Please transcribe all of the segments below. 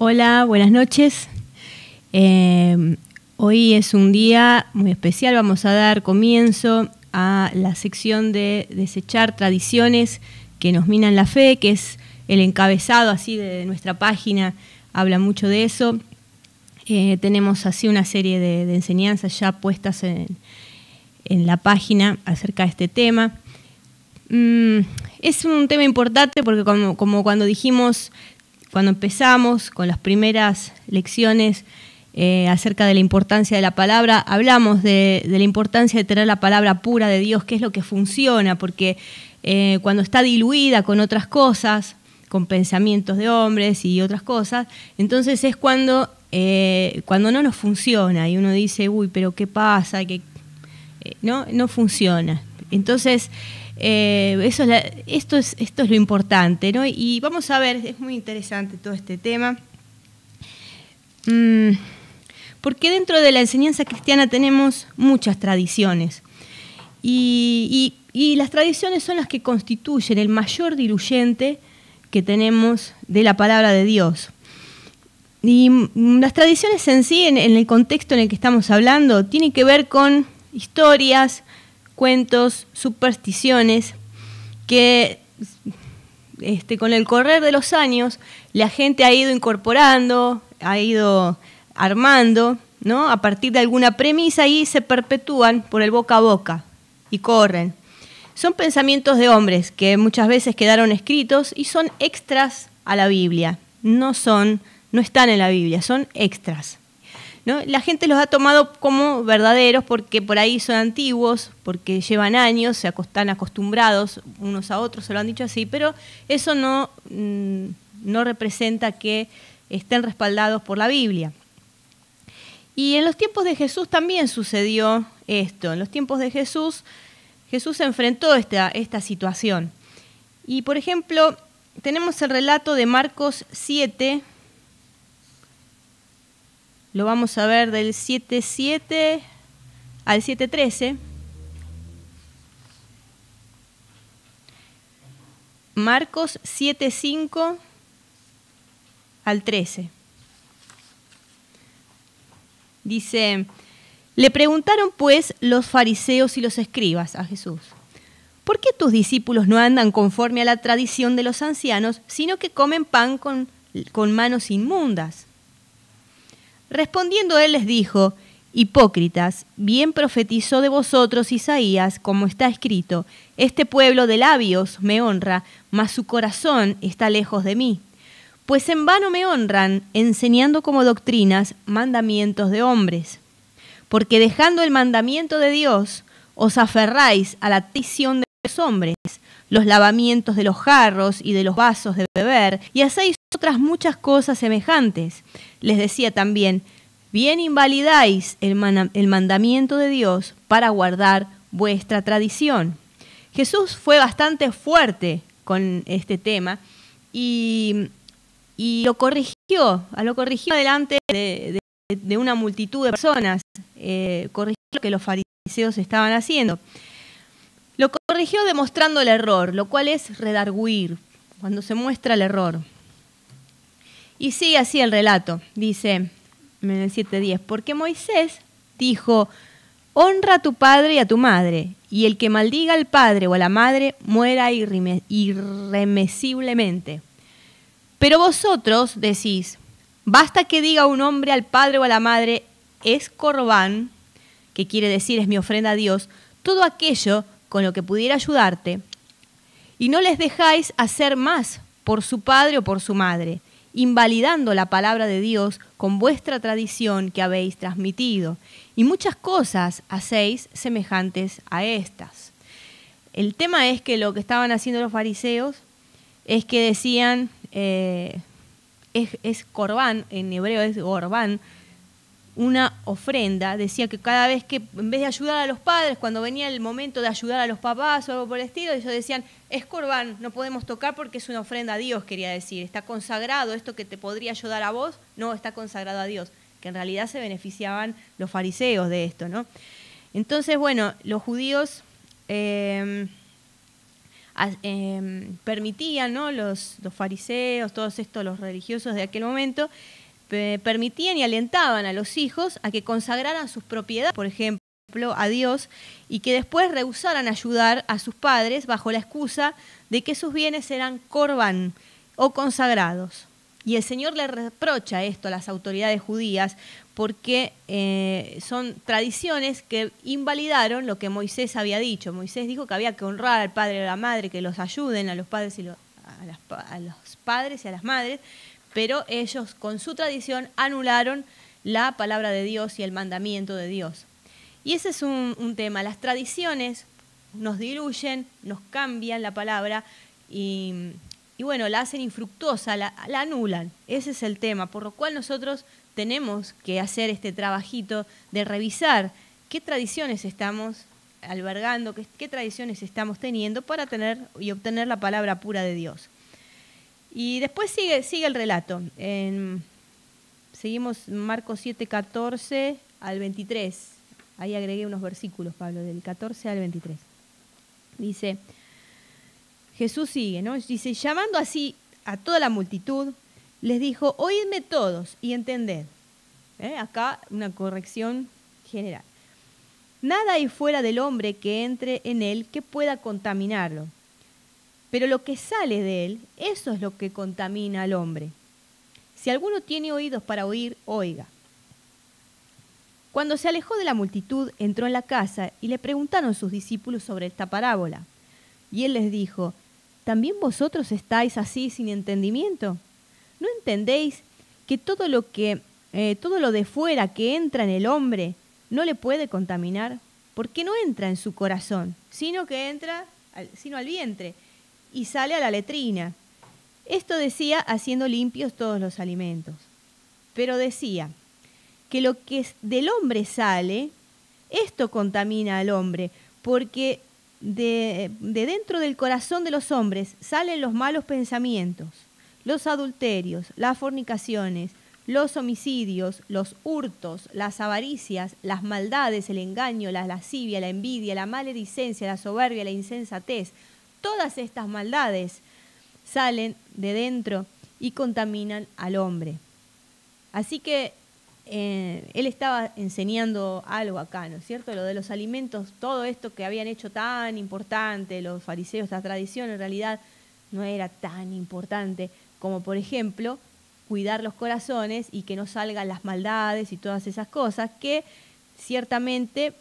Hola, buenas noches. Hoy es un día muy especial. Vamos a dar comienzo a la sección de desechar tradiciones que nos minan la fe, que es el encabezado así de nuestra página, habla mucho de eso. Tenemos así una serie de enseñanzas ya puestas en la página acerca de este tema. Es un tema importante porque como cuando dijimos, cuando empezamos con las primeras lecciones acerca de la importancia de la palabra, hablamos de la importancia de tener la palabra pura de Dios, que es lo que funciona, porque cuando está diluida con otras cosas, con pensamientos de hombres y otras cosas, entonces es cuando no nos funciona y uno dice, uy, pero ¿qué pasa? No funciona. Entonces, esto es lo importante, ¿no? Y vamos a ver, es muy interesante todo este tema, porque dentro de la enseñanza cristiana tenemos muchas tradiciones, y las tradiciones son las que constituyen el mayor diluyente que tenemos de la palabra de Dios. Y las tradiciones en sí, en el contexto en el que estamos hablando, tienen que ver con historias, cuentos, supersticiones, que con el correr de los años la gente ha ido incorporando, ha ido armando, ¿no? A partir de alguna premisa, y se perpetúan por el boca a boca y corren. Son pensamientos de hombres que muchas veces quedaron escritos y son extras a la Biblia. No están en la Biblia, son extras, ¿no? La gente los ha tomado como verdaderos porque por ahí son antiguos, porque llevan años, están acostumbrados unos a otros, se lo han dicho así, pero eso no representa que estén respaldados por la Biblia. Y en los tiempos de Jesús también sucedió esto. En los tiempos de Jesús enfrentó esta situación. Y por ejemplo, tenemos el relato de Marcos 7, lo vamos a ver del 7:7 al 7:13. Marcos 7:5 al 13. Dice: le preguntaron pues los fariseos y los escribas a Jesús: ¿por qué tus discípulos no andan conforme a la tradición de los ancianos, sino que comen pan con manos inmundas? Respondiendo él les dijo: hipócritas, bien profetizó de vosotros Isaías, como está escrito: este pueblo de labios me honra, mas su corazón está lejos de mí. Pues en vano me honran, enseñando como doctrinas mandamientos de hombres. Porque dejando el mandamiento de Dios, os aferráis a la tradición de los hombres, los lavamientos de los jarros y de los vasos de beber, y hacéis otras muchas cosas semejantes. Les decía también: bien invalidáis el mandamiento de Dios para guardar vuestra tradición. Jesús fue bastante fuerte con este tema y lo corrigió delante de una multitud de personas, corrigió lo que los fariseos estaban haciendo. Lo corrigió demostrando el error, lo cual es redarguir, cuando se muestra el error. Y sigue así el relato, dice en el 7:10, porque Moisés dijo: honra a tu padre y a tu madre, y el que maldiga al padre o a la madre muera irremisiblemente. Pero vosotros decís: basta que diga un hombre al padre o a la madre, es corbán, que quiere decir es mi ofrenda a Dios, todo aquello con lo que pudiera ayudarte, y no les dejáis hacer más por su padre o por su madre, invalidando la palabra de Dios con vuestra tradición que habéis transmitido, y muchas cosas hacéis semejantes a estas. El tema es que lo que estaban haciendo los fariseos es que decían, es corbán, en hebreo es gorbán, una ofrenda. Decía que cada vez que, en vez de ayudar a los padres, cuando venía el momento de ayudar a los papás o algo por el estilo, ellos decían: es corbán, no podemos tocar porque es una ofrenda a Dios, quería decir. Está consagrado, esto que te podría ayudar a vos, no está consagrado a Dios. Que en realidad se beneficiaban los fariseos de esto, ¿no? Entonces, bueno, los judíos permitían, ¿no? Los fariseos, todos estos, los religiosos de aquel momento, permitían y alentaban a los hijos a que consagraran sus propiedades, por ejemplo, a Dios, y que después rehusaran ayudar a sus padres bajo la excusa de que sus bienes eran corbán o consagrados. Y el Señor le reprocha esto a las autoridades judías porque son tradiciones que invalidaron lo que Moisés había dicho. Moisés dijo que había que honrar al padre y a la madre, que los ayuden a los padres y a los padres y a las madres, pero ellos con su tradición anularon la palabra de Dios y el mandamiento de Dios. Y ese es un tema. Las tradiciones nos diluyen, nos cambian la palabra y bueno, la hacen infructuosa, la anulan. Ese es el tema, por lo cual nosotros tenemos que hacer este trabajito de revisar qué tradiciones estamos albergando, qué tradiciones estamos teniendo para tener y obtener la palabra pura de Dios. Y después sigue el relato. Seguimos Marcos 7, 14 al 23. Ahí agregué unos versículos, Pablo, del 14 al 23. Dice, Jesús sigue, ¿no? Dice, llamando así a toda la multitud, les dijo, oídme todos y entended. Acá una corrección general. Nada hay fuera del hombre que entre en él que pueda contaminarlo. Pero lo que sale de él, eso es lo que contamina al hombre. Si alguno tiene oídos para oír, oiga. Cuando se alejó de la multitud, entró en la casa y le preguntaron sus discípulos sobre esta parábola. Y él les dijo, ¿también vosotros estáis así sin entendimiento? ¿No entendéis que todo lo de fuera que entra en el hombre no le puede contaminar? Porque no entra en su corazón, sino al vientre y sale a la letrina. Esto decía haciendo limpios todos los alimentos. Pero decía que lo que del hombre sale, esto contamina al hombre, porque de dentro del corazón de los hombres salen los malos pensamientos, los adulterios, las fornicaciones, los homicidios, los hurtos, las avaricias, las maldades, el engaño, la lascivia, la envidia, la maledicencia, la soberbia, la insensatez. Todas estas maldades salen de dentro y contaminan al hombre. Así que él estaba enseñando algo acá, ¿no es cierto? Lo de los alimentos, todo esto que habían hecho tan importante los fariseos, esta tradición en realidad no era tan importante como, por ejemplo, cuidar los corazones y que no salgan las maldades y todas esas cosas, que ciertamente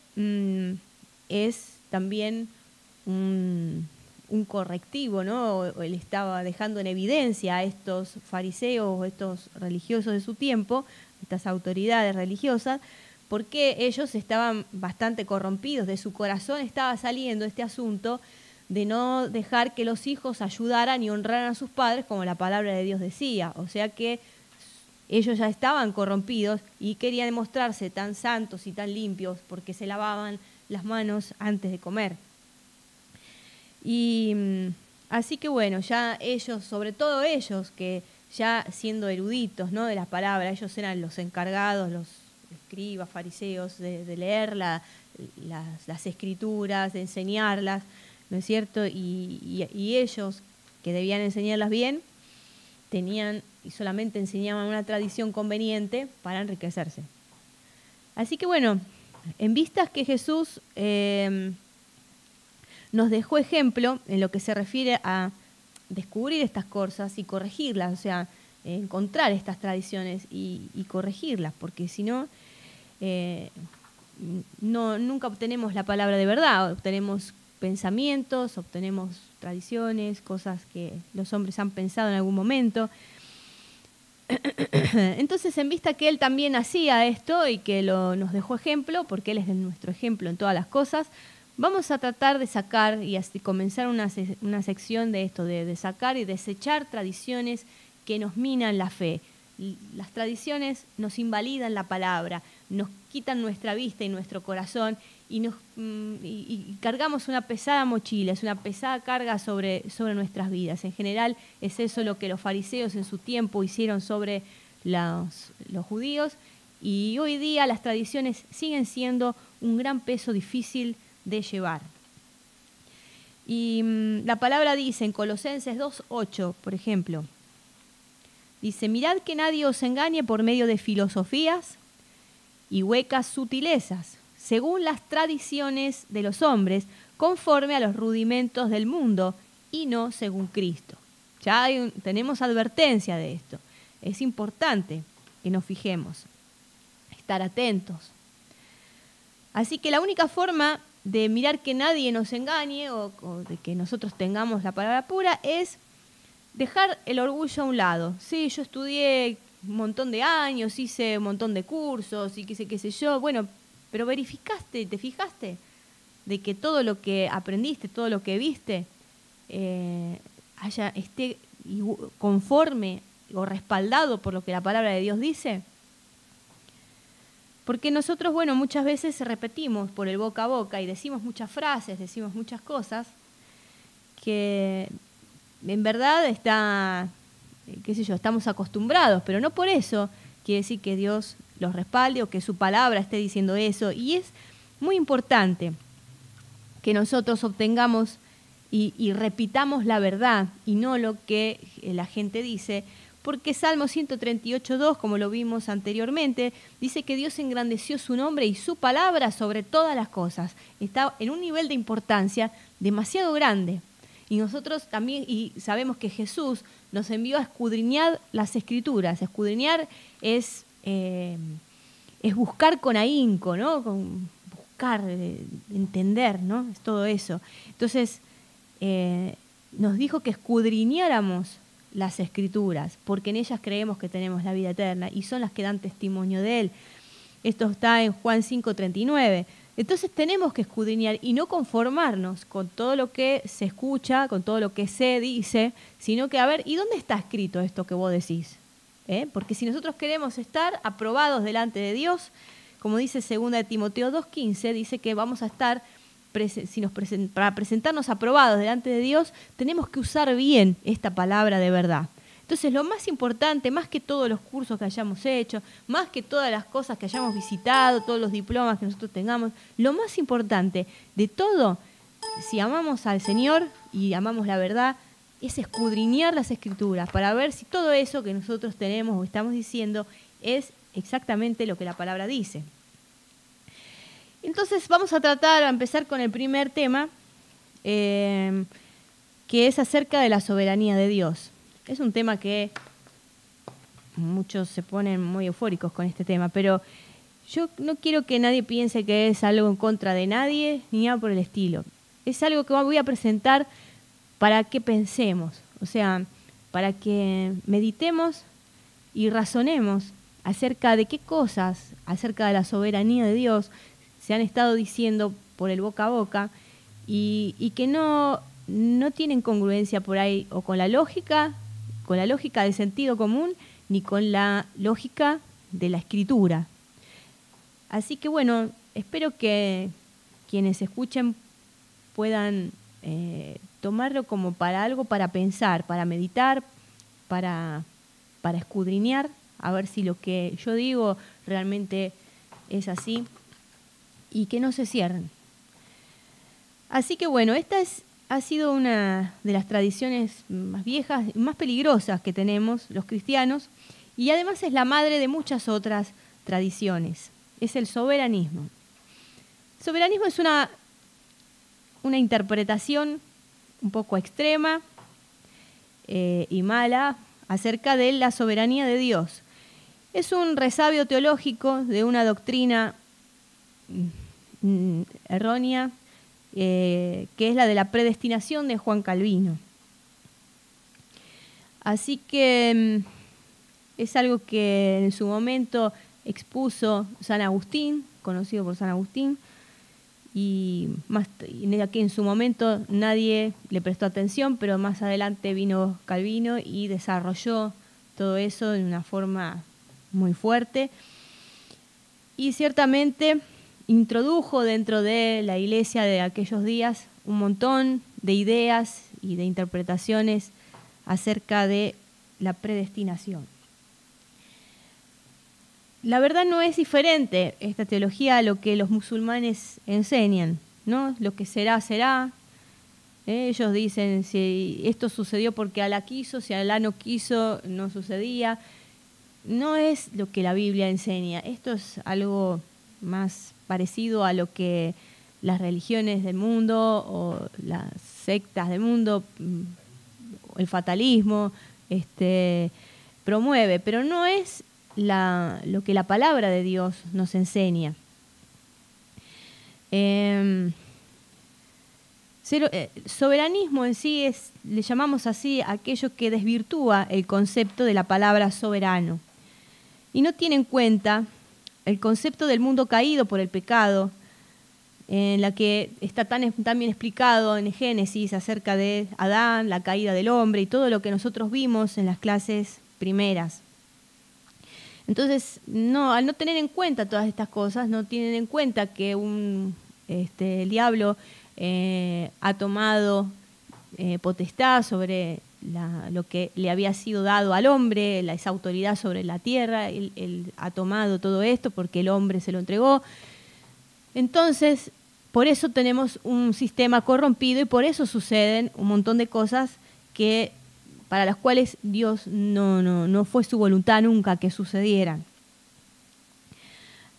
es también un correctivo, ¿no? Él estaba dejando en evidencia a estos fariseos, estos religiosos de su tiempo, estas autoridades religiosas, porque ellos estaban bastante corrompidos, de su corazón estaba saliendo este asunto de no dejar que los hijos ayudaran y honraran a sus padres como la palabra de Dios decía. O sea que ellos ya estaban corrompidos y querían demostrarse tan santos y tan limpios porque se lavaban las manos antes de comer. Y así que bueno, ya ellos, sobre todo ellos, que ya siendo eruditos, ¿no?, de las palabras, ellos eran los encargados, los escribas, fariseos, de leer las escrituras, de enseñarlas, ¿no es cierto? Y ellos, que debían enseñarlas bien, tenían y solamente enseñaban una tradición conveniente para enriquecerse. Así que bueno, en vistas que Jesús nos dejó ejemplo en lo que se refiere a descubrir estas cosas y corregirlas, o sea, encontrar estas tradiciones y corregirlas, porque si no, nunca obtenemos la palabra de verdad, obtenemos pensamientos, obtenemos tradiciones, cosas que los hombres han pensado en algún momento. Entonces, en vista que él también hacía esto y que nos dejó ejemplo, porque él es nuestro ejemplo en todas las cosas, vamos a tratar de sacar y así comenzar una sección de esto, de sacar y desechar tradiciones que nos minan la fe. Las tradiciones nos invalidan la palabra, nos quitan nuestra vista y nuestro corazón y cargamos una pesada mochila, es una pesada carga sobre nuestras vidas. En general es eso lo que los fariseos en su tiempo hicieron sobre los judíos, y hoy día las tradiciones siguen siendo un gran peso difícil de llevar. Y la palabra dice en Colosenses 2:8, por ejemplo, dice: mirad que nadie os engañe por medio de filosofías y huecas sutilezas, según las tradiciones de los hombres, conforme a los rudimentos del mundo, y no según Cristo. Ya tenemos advertencia de esto. Es importante que nos fijemos, estar atentos. Así que la única forma de mirar que nadie nos engañe o de que nosotros tengamos la palabra pura es dejar el orgullo a un lado. Sí, yo estudié un montón de años, hice un montón de cursos y qué sé yo. Bueno, pero verificaste, te fijaste de que todo lo que aprendiste, todo lo que viste, esté conforme o respaldado por lo que la palabra de Dios dice. Porque nosotros, bueno, muchas veces repetimos por el boca a boca y decimos muchas frases, decimos muchas cosas que en verdad estamos acostumbrados, pero no por eso quiere decir que Dios los respalde o que su palabra esté diciendo eso. Y es muy importante que nosotros obtengamos y repitamos la verdad y no lo que la gente dice, porque Salmo 138:2, como lo vimos anteriormente, dice que Dios engrandeció su nombre y su palabra sobre todas las cosas. Está en un nivel de importancia demasiado grande. Y nosotros también sabemos que Jesús nos envió a escudriñar las Escrituras. Escudriñar es buscar con ahínco, ¿no? Buscar, entender, ¿no? Es todo eso. Entonces, nos dijo que escudriñáramos las Escrituras, porque en ellas creemos que tenemos la vida eterna y son las que dan testimonio de Él. Esto está en Juan 5:39. Entonces tenemos que escudriñar y no conformarnos con todo lo que se escucha, con todo lo que se dice, sino que a ver, ¿y dónde está escrito esto que vos decís? Porque si nosotros queremos estar aprobados delante de Dios, como dice 2 Timoteo 2:15, dice que vamos a estar, para presentarnos aprobados delante de Dios, tenemos que usar bien esta palabra de verdad. Entonces, lo más importante, más que todos los cursos que hayamos hecho, más que todas las cosas que hayamos visitado, todos los diplomas que nosotros tengamos, lo más importante de todo, si amamos al Señor y amamos la verdad, es escudriñar las Escrituras para ver si todo eso que nosotros tenemos o estamos diciendo es exactamente lo que la palabra dice. Entonces vamos a empezar con el primer tema, que es acerca de la soberanía de Dios. Es un tema que muchos se ponen muy eufóricos con este tema, pero yo no quiero que nadie piense que es algo en contra de nadie, ni nada por el estilo. Es algo que voy a presentar para que pensemos, o sea, para que meditemos y razonemos acerca de qué cosas, acerca de la soberanía de Dios, se han estado diciendo por el boca a boca y que no tienen congruencia por ahí o con la lógica del sentido común, ni con la lógica de la Escritura. Así que bueno, espero que quienes escuchen puedan tomarlo como para algo para pensar, para meditar, para escudriñar, a ver si lo que yo digo realmente es así y que no se cierren. Así que bueno, ha sido una de las tradiciones más viejas y más peligrosas que tenemos los cristianos, y además es la madre de muchas otras tradiciones. Es el soberanismo. El soberanismo es una interpretación un poco extrema y mala acerca de la soberanía de Dios. Es un resabio teológico de una doctrina errónea, que es la de la predestinación de Juan Calvino. Así que es algo que en su momento expuso San Agustín, conocido por San Agustín, y aquí en su momento nadie le prestó atención, pero más adelante vino Calvino y desarrolló todo eso de una forma muy fuerte, y ciertamente introdujo dentro de la iglesia de aquellos días un montón de ideas y de interpretaciones acerca de la predestinación. La verdad no es diferente esta teología a lo que los musulmanes enseñan, ¿no? Lo que será, será. Ellos dicen, si esto sucedió porque Alá quiso, si Alá no quiso, no sucedía. No es lo que la Biblia enseña. Esto es algo más parecido a lo que las religiones del mundo o las sectas del mundo, el fatalismo, promueve, pero no es lo que la palabra de Dios nos enseña. Soberanismo en sí le llamamos así a aquello que desvirtúa el concepto de la palabra soberano y no tiene en cuenta el concepto del mundo caído por el pecado, en la que está tan bien explicado en Génesis acerca de Adán, la caída del hombre y todo lo que nosotros vimos en las clases primeras. Entonces, al no tener en cuenta todas estas cosas, no tienen en cuenta que el diablo ha tomado potestad sobre lo que le había sido dado al hombre, esa autoridad sobre la tierra. Él ha tomado todo esto porque el hombre se lo entregó. Entonces, por eso tenemos un sistema corrompido y por eso suceden un montón de cosas para las cuales Dios no fue su voluntad nunca que sucedieran.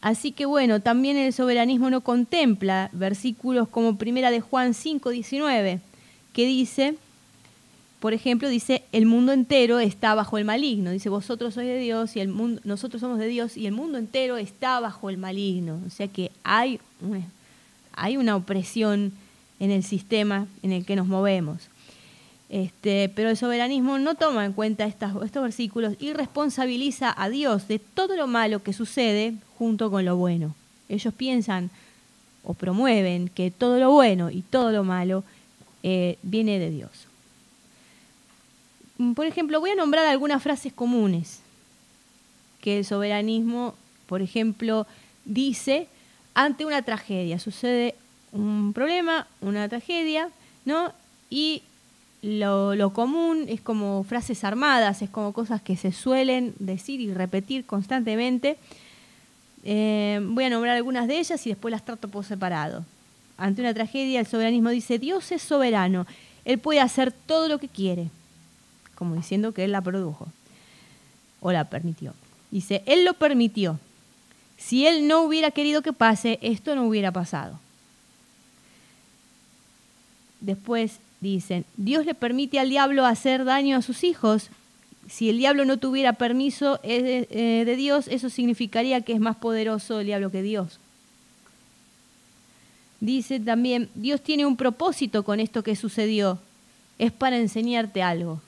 Así que bueno, también el soberanismo no contempla versículos como Primera de Juan 5:19, que dice, por ejemplo, dice, el mundo entero está bajo el maligno. Dice, vosotros sois de Dios y nosotros somos de Dios y el mundo entero está bajo el maligno. O sea que hay una opresión en el sistema en el que nos movemos. Pero el soberanismo no toma en cuenta estos versículos y responsabiliza a Dios de todo lo malo que sucede junto con lo bueno. Ellos piensan o promueven que todo lo bueno y todo lo malo viene de Dios. Por ejemplo, voy a nombrar algunas frases comunes que el soberanismo, por ejemplo, dice ante una tragedia. Sucede un problema, una tragedia, ¿no? Y lo común es como frases armadas, es como cosas que se suelen decir y repetir constantemente. Voy a nombrar algunas de ellas y después las trato por separado. Ante una tragedia, el soberanismo dice, Dios es soberano, Él puede hacer todo lo que quiere, como diciendo que Él la produjo o la permitió. Dice, Él lo permitió. Si Él no hubiera querido que pase, esto no hubiera pasado. Después dicen, Dios le permite al diablo hacer daño a sus hijos. Si el diablo no tuviera permiso de Dios, eso significaría que es más poderoso el diablo que Dios. Dice también, Dios tiene un propósito con esto que sucedió. Es para enseñarte algo.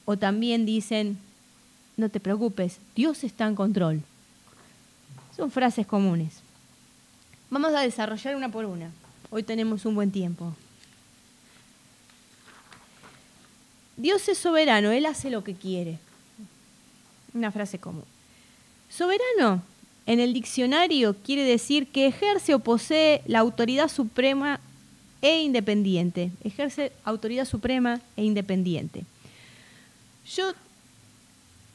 O también dicen, no te preocupes, Dios está en control. Son frases comunes. Vamos a desarrollar una por una. Hoy tenemos un buen tiempo. Dios es soberano, Él hace lo que quiere. Una frase común. Soberano, en el diccionario, quiere decir que ejerce o posee la autoridad suprema e independiente. Ejerce autoridad suprema e independiente. Yo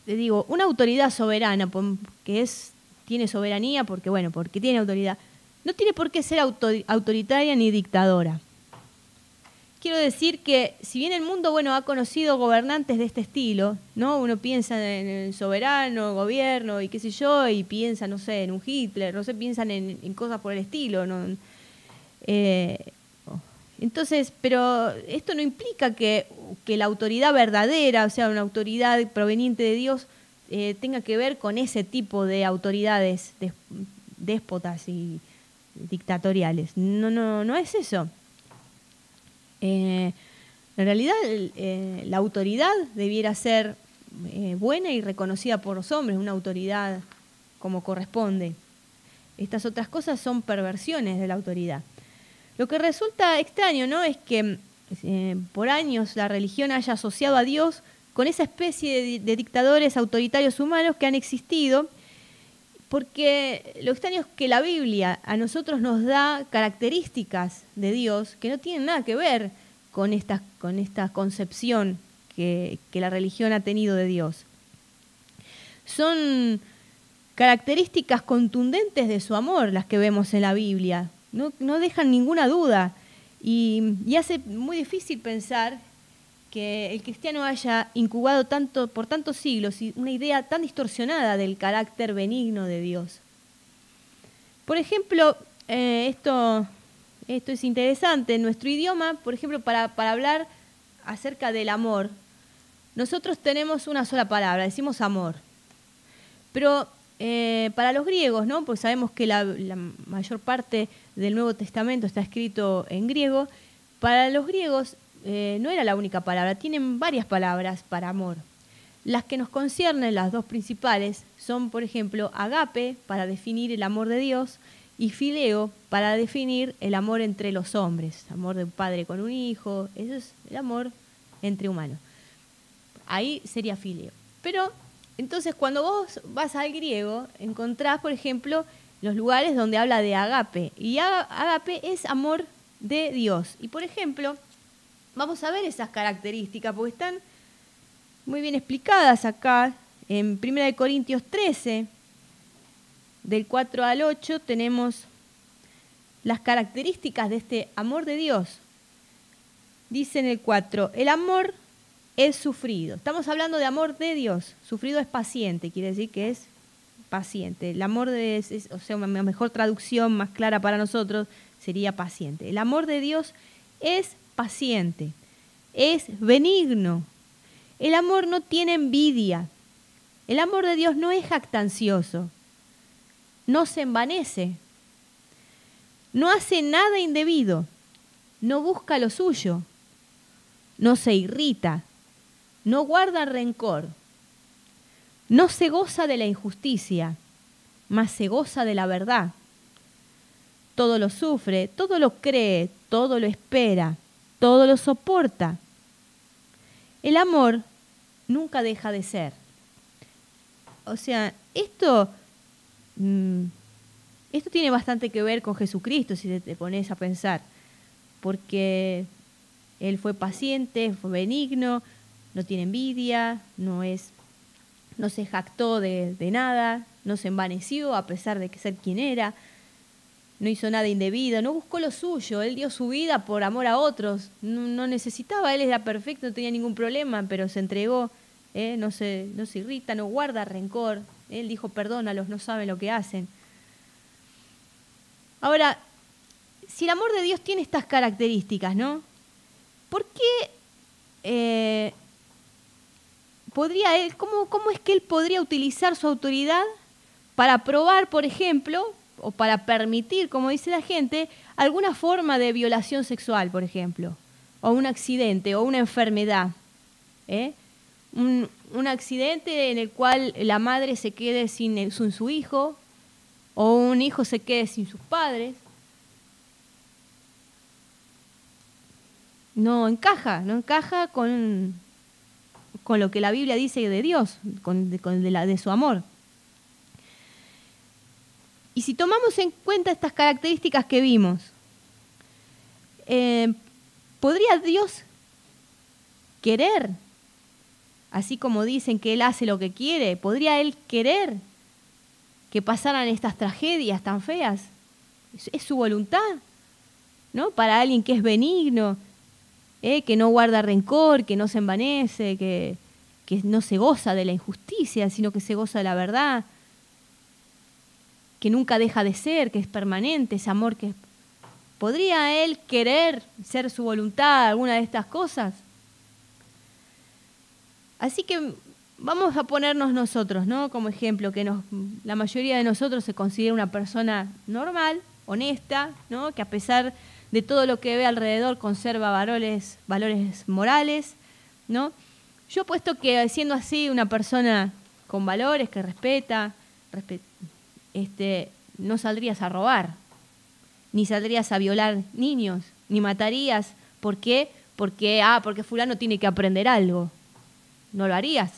te digo, una autoridad soberana, que tiene soberanía porque tiene autoridad, no tiene por qué ser autoritaria ni dictadora. Quiero decir que si bien el mundo ha conocido gobernantes de este estilo, ¿no? Uno piensa en el soberano, gobierno y qué sé yo, y piensa, no sé, en un Hitler, no sé, piensan en cosas por el estilo, ¿no? Entonces, pero esto no implica que la autoridad verdadera, o sea, una autoridad proveniente de Dios, tenga que ver con ese tipo de autoridades déspotas y dictatoriales. No es eso. En realidad, la autoridad debiera ser buena y reconocida por los hombres, una autoridad como corresponde. Estas otras cosas son perversiones de la autoridad. Lo que resulta extraño, ¿no?, es que por años la religión haya asociado a Dios con esa especie de dictadores autoritarios humanos que han existido, porque lo extraño es que la Biblia a nosotros nos da características de Dios que no tienen nada que ver con esta concepción que la religión ha tenido de Dios. Son características contundentes de su amor las que vemos en la Biblia. No dejan ninguna duda. Y hace muy difícil pensar que el cristiano haya incubado por tantos siglos una idea tan distorsionada del carácter benigno de Dios. Por ejemplo, esto es interesante. En nuestro idioma, por ejemplo, para hablar acerca del amor, nosotros tenemos una sola palabra, decimos amor. Pero para los griegos, ¿no? Pues sabemos que la mayor parte del Nuevo Testamento está escrito en griego. Para los griegos no era la única palabra, tienen varias palabras para amor. Las que nos conciernen, las dos principales, son, por ejemplo, agape, para definir el amor de Dios, y fileo, para definir el amor entre los hombres, amor de un padre con un hijo, eso es el amor entre humanos. Ahí sería fileo. Pero, entonces, cuando vos vas al griego, encontrás, por ejemplo, los lugares donde habla de agape, y agape es amor de Dios. Y, por ejemplo, vamos a ver esas características, porque están muy bien explicadas acá. En 1 Corintios 13, del 4 al 8, tenemos las características de este amor de Dios. Dice en el 4, el amor es sufrido. Estamos hablando de amor de Dios. Sufrido es paciente, quiere decir que es paciente. El amor o sea, una mejor traducción, más clara para nosotros, sería paciente. El amor de Dios es paciente, es benigno. El amor no tiene envidia. El amor de Dios no es jactancioso. No se envanece. No hace nada indebido. No busca lo suyo. No se irrita. No guarda rencor. No se goza de la injusticia, mas se goza de la verdad. Todo lo sufre, todo lo cree, todo lo espera, todo lo soporta. El amor nunca deja de ser. O sea, esto tiene bastante que ver con Jesucristo, si te pones a pensar, porque Él fue paciente, fue benigno, no tiene envidia, no se jactó de nada, no se envaneció a pesar de ser quien era, no hizo nada indebido, no buscó lo suyo, Él dio su vida por amor a otros, no necesitaba, Él era perfecto, no tenía ningún problema, pero se entregó, no se irrita, no guarda rencor, Él dijo perdónalos, no saben lo que hacen. Ahora, si el amor de Dios tiene estas características, ¿no? ¿Por qué podría Él, cómo es que Él podría utilizar su autoridad para probar, por ejemplo, o para permitir, como dice la gente, alguna forma de violación sexual, por ejemplo, o un accidente, o una enfermedad, un accidente en el cual la madre se quede sin su hijo, o un hijo se quede sin sus padres? No encaja con lo que la Biblia dice de Dios, de su amor. Y si tomamos en cuenta estas características que vimos, ¿podría Dios querer, así como dicen que Él hace lo que quiere, podría Él querer que pasaran estas tragedias tan feas? ¿Es su voluntad? ¿No? Para alguien que es benigno, que no guarda rencor, que no se envanece, que no se goza de la injusticia, sino que se goza de la verdad, que nunca deja de ser, que es permanente, ese amor que... ¿Podría Él querer ser su voluntad alguna de estas cosas? Así que vamos a ponernos nosotros, ¿no? Como ejemplo, que la mayoría de nosotros se considera una persona normal, honesta, ¿no? Que a pesar de todo lo que ve alrededor conserva valores morales, ¿no? Yo puesto que siendo así una persona con valores, que respeta, no saldrías a robar, ni saldrías a violar niños, ni matarías. ¿Por qué? Porque fulano tiene que aprender algo. No lo harías.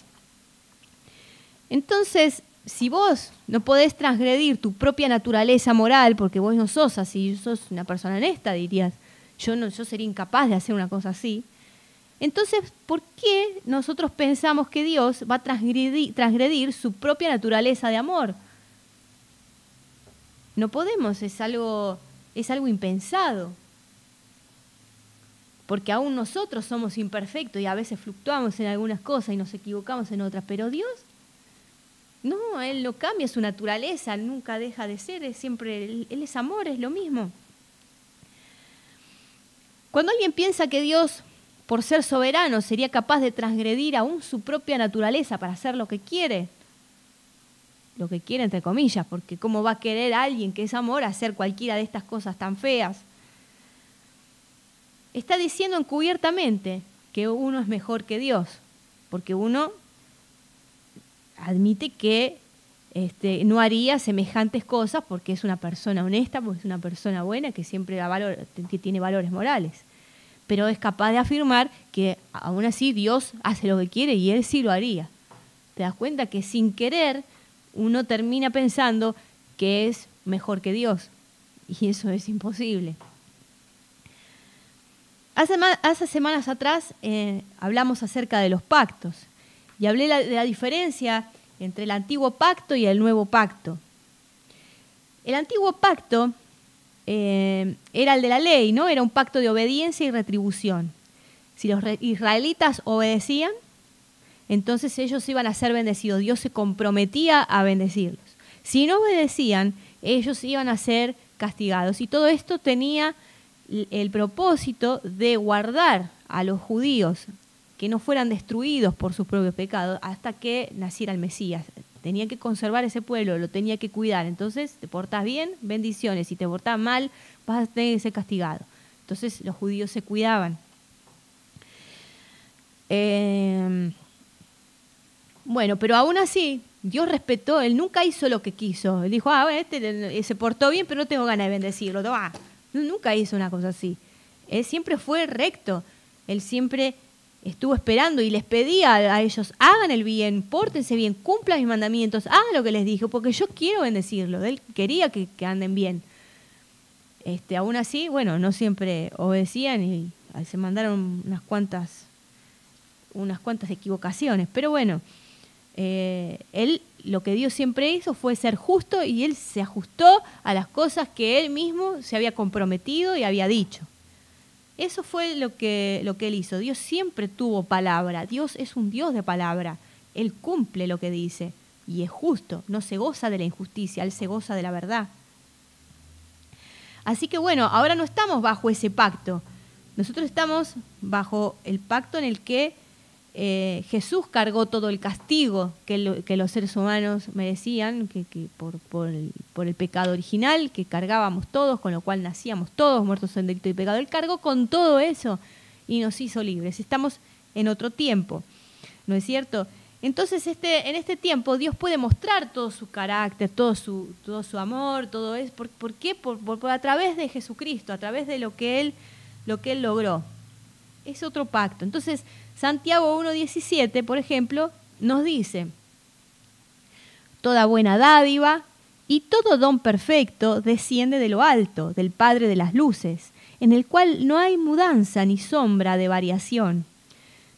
Entonces, si vos no podés transgredir tu propia naturaleza moral, porque vos no sos así, sos una persona honesta, dirías, yo sería incapaz de hacer una cosa así. Entonces, ¿por qué nosotros pensamos que Dios va a transgredir su propia naturaleza de amor? No podemos, es algo impensado. porque aún nosotros somos imperfectos y a veces fluctuamos en algunas cosas y nos equivocamos en otras, pero Dios, no, Él no cambia su naturaleza, nunca deja de ser, es siempre, Él es amor, es lo mismo. Cuando alguien piensa que Dios, por ser soberano, sería capaz de transgredir aún su propia naturaleza para hacer lo que quiere entre comillas, porque ¿cómo va a querer a alguien que es amor hacer cualquiera de estas cosas tan feas? Está diciendo encubiertamente que uno es mejor que Dios, porque uno admite que no haría semejantes cosas porque es una persona honesta, porque es una persona buena, que siempre que tiene valores morales. Pero es capaz de afirmar que aún así Dios hace lo que quiere y Él sí lo haría. ¿Te das cuenta que sin querer uno termina pensando que es mejor que Dios? Y eso es imposible. Hace semanas atrás hablamos acerca de los pactos y hablé de la diferencia entre el antiguo pacto y el nuevo pacto. El antiguo pacto era el de la ley, ¿no? Era un pacto de obediencia y retribución. Si los israelitas obedecían, entonces ellos iban a ser bendecidos. Dios se comprometía a bendecirlos. Si no obedecían, ellos iban a ser castigados. Y todo esto tenía el propósito de guardar a los judíos, que no fueran destruidos por sus propios pecados hasta que naciera el Mesías. Tenía que conservar ese pueblo, lo tenía que cuidar. Entonces, te portás bien, bendiciones. Si te portás mal, vas a tener que ser castigado. Entonces, los judíos se cuidaban. Bueno, pero aún así, Dios respetó, Él nunca hizo lo que quiso. Él dijo, bueno, se portó bien, pero no tengo ganas de bendecirlo. Nunca hizo una cosa así. Él siempre fue recto. Él siempre estuvo esperando y les pedía a ellos, hagan el bien, pórtense bien, cumplan mis mandamientos, hagan lo que les dije, porque yo quiero bendecirlo. Él quería que anden bien. Aún así, bueno, no siempre obedecían y se mandaron unas cuantas equivocaciones. Pero bueno, él, lo que Dios siempre hizo fue ser justo y Él se ajustó a las cosas que Él mismo se había comprometido y había dicho. Eso fue lo que Él hizo. Dios siempre tuvo palabra. Dios es un Dios de palabra. Él cumple lo que dice y es justo. No se goza de la injusticia, Él se goza de la verdad. Así que bueno, ahora no estamos bajo ese pacto. Nosotros estamos bajo el pacto en el que Jesús cargó todo el castigo que los seres humanos merecían, que por el pecado original que cargábamos todos, con lo cual nacíamos todos muertos en delito y pecado. Él cargó con todo eso y nos hizo libres. Estamos en otro tiempo, ¿no es cierto? Entonces en este tiempo Dios puede mostrar todo su carácter, todo su amor, todo eso. ¿Por qué? A través de Jesucristo, a través de lo que Él logró. Es otro pacto. Entonces, Santiago 1:17, por ejemplo, nos dice: toda buena dádiva y todo don perfecto desciende de lo alto, del Padre de las luces, en el cual no hay mudanza ni sombra de variación.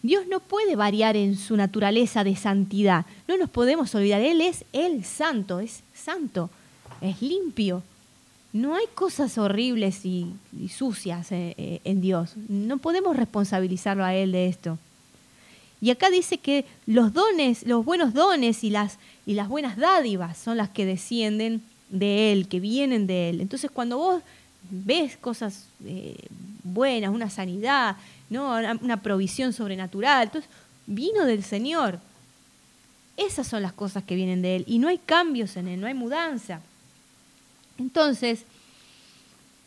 Dios no puede variar en su naturaleza de santidad. No nos podemos olvidar, Él es el santo, es limpio. No hay cosas horribles y sucias en Dios. No podemos responsabilizarlo a Él de esto. Y acá dice que los buenos dones y las buenas dádivas son las que descienden de Él, que vienen de Él. Entonces, cuando vos ves cosas buenas, una sanidad, ¿no? Una provisión sobrenatural, entonces vino del Señor. Esas son las cosas que vienen de Él. Y no hay cambios en Él, no hay mudanza. Entonces,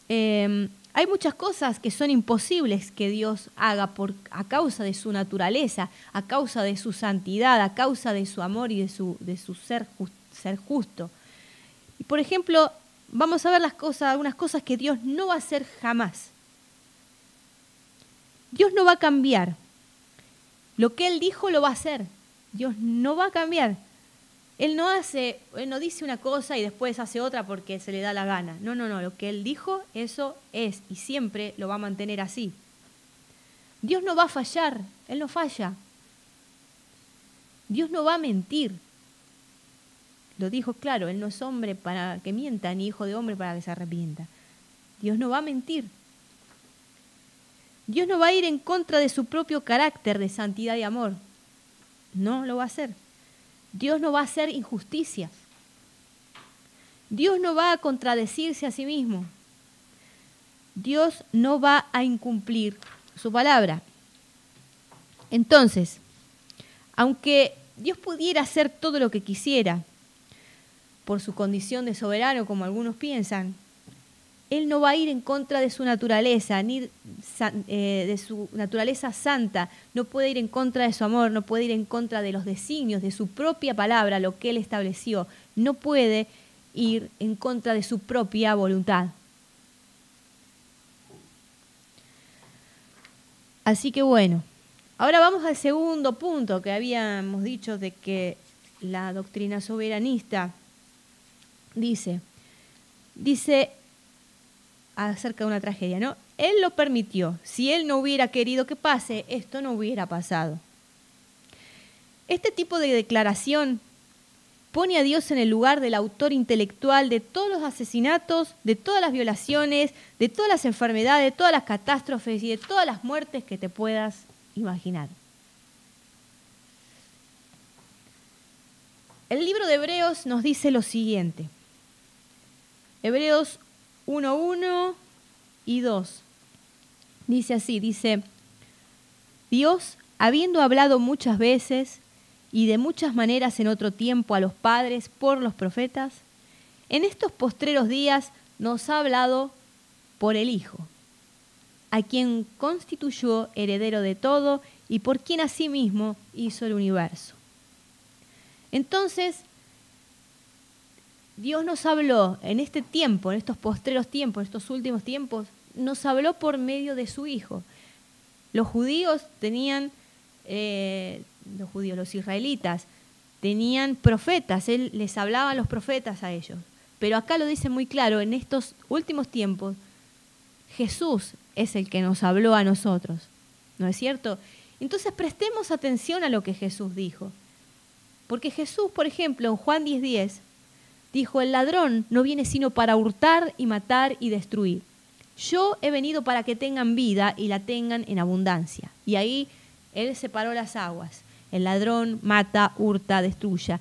hay muchas cosas que son imposibles que Dios haga a causa de su naturaleza, a causa de su santidad, a causa de su amor y de su ser justo. Y por ejemplo, vamos a ver algunas cosas que Dios no va a hacer jamás. Dios no va a cambiar. Lo que Él dijo lo va a hacer. Dios no va a cambiar. Él no dice una cosa y después hace otra porque se le da la gana. No, lo que Él dijo, eso es, y siempre lo va a mantener así. Dios no va a fallar, Él no falla. Dios no va a mentir. Lo dijo claro, Él no es hombre para que mienta, ni hijo de hombre para que se arrepienta. Dios no va a mentir. Dios no va a ir en contra de su propio carácter de santidad y amor. No lo va a hacer. Dios no va a hacer injusticias. Dios no va a contradecirse a sí mismo. Dios no va a incumplir su palabra. Entonces, aunque Dios pudiera hacer todo lo que quisiera, por su condición de soberano, como algunos piensan, Él no va a ir en contra de su naturaleza, ni de su naturaleza santa, no puede ir en contra de su amor, no puede ir en contra de los designios, de su propia palabra, lo que Él estableció, no puede ir en contra de su propia voluntad. Así que bueno, ahora vamos al segundo punto que habíamos dicho de que la doctrina soberanista dice acerca de una tragedia, ¿no? Él lo permitió. Si Él no hubiera querido que pase, esto no hubiera pasado. Este tipo de declaración pone a Dios en el lugar del autor intelectual de todos los asesinatos, de todas las violaciones, de todas las enfermedades, de todas las catástrofes y de todas las muertes que te puedas imaginar. El libro de Hebreos nos dice lo siguiente. Hebreos 1:1 y 2. Dice así, dice, Dios, habiendo hablado muchas veces y de muchas maneras en otro tiempo a los padres por los profetas, en estos postreros días nos ha hablado por el Hijo, a quien constituyó heredero de todo y por quien asimismo hizo el universo. Entonces, Dios nos habló en este tiempo, en estos postreros tiempos, en estos últimos tiempos, nos habló por medio de su Hijo. Los judíos tenían, los israelitas, tenían profetas, Él les hablaba a los profetas a ellos. Pero acá lo dice muy claro, en estos últimos tiempos, Jesús es el que nos habló a nosotros, ¿no es cierto? Entonces prestemos atención a lo que Jesús dijo. Porque Jesús, por ejemplo, en Juan 10:10, dijo, el ladrón no viene sino para hurtar y matar y destruir. Yo he venido para que tengan vida y la tengan en abundancia. Y ahí Él separó las aguas. El ladrón mata, hurta, destruye.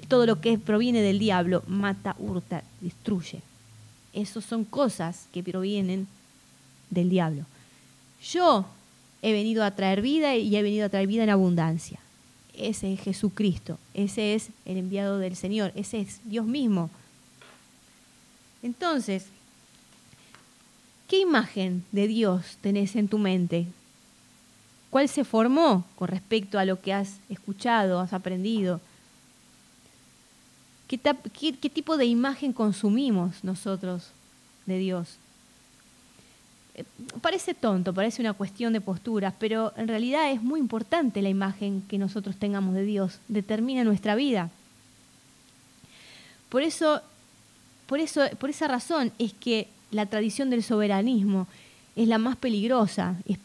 Todo lo que proviene del diablo mata, hurta, destruye. Esas son cosas que provienen del diablo. Yo he venido a traer vida y he venido a traer vida en abundancia. Ese es Jesucristo, ese es el enviado del Señor, ese es Dios mismo. Entonces, ¿qué imagen de Dios tenés en tu mente? ¿Cuál se formó con respecto a lo que has escuchado, has aprendido? ¿Qué tipo de imagen consumimos nosotros de Dios? Parece tonto, parece una cuestión de posturas, pero en realidad es muy importante la imagen que nosotros tengamos de Dios, determina nuestra vida. Por esa razón es que la tradición del soberanismo es la más peligrosa, es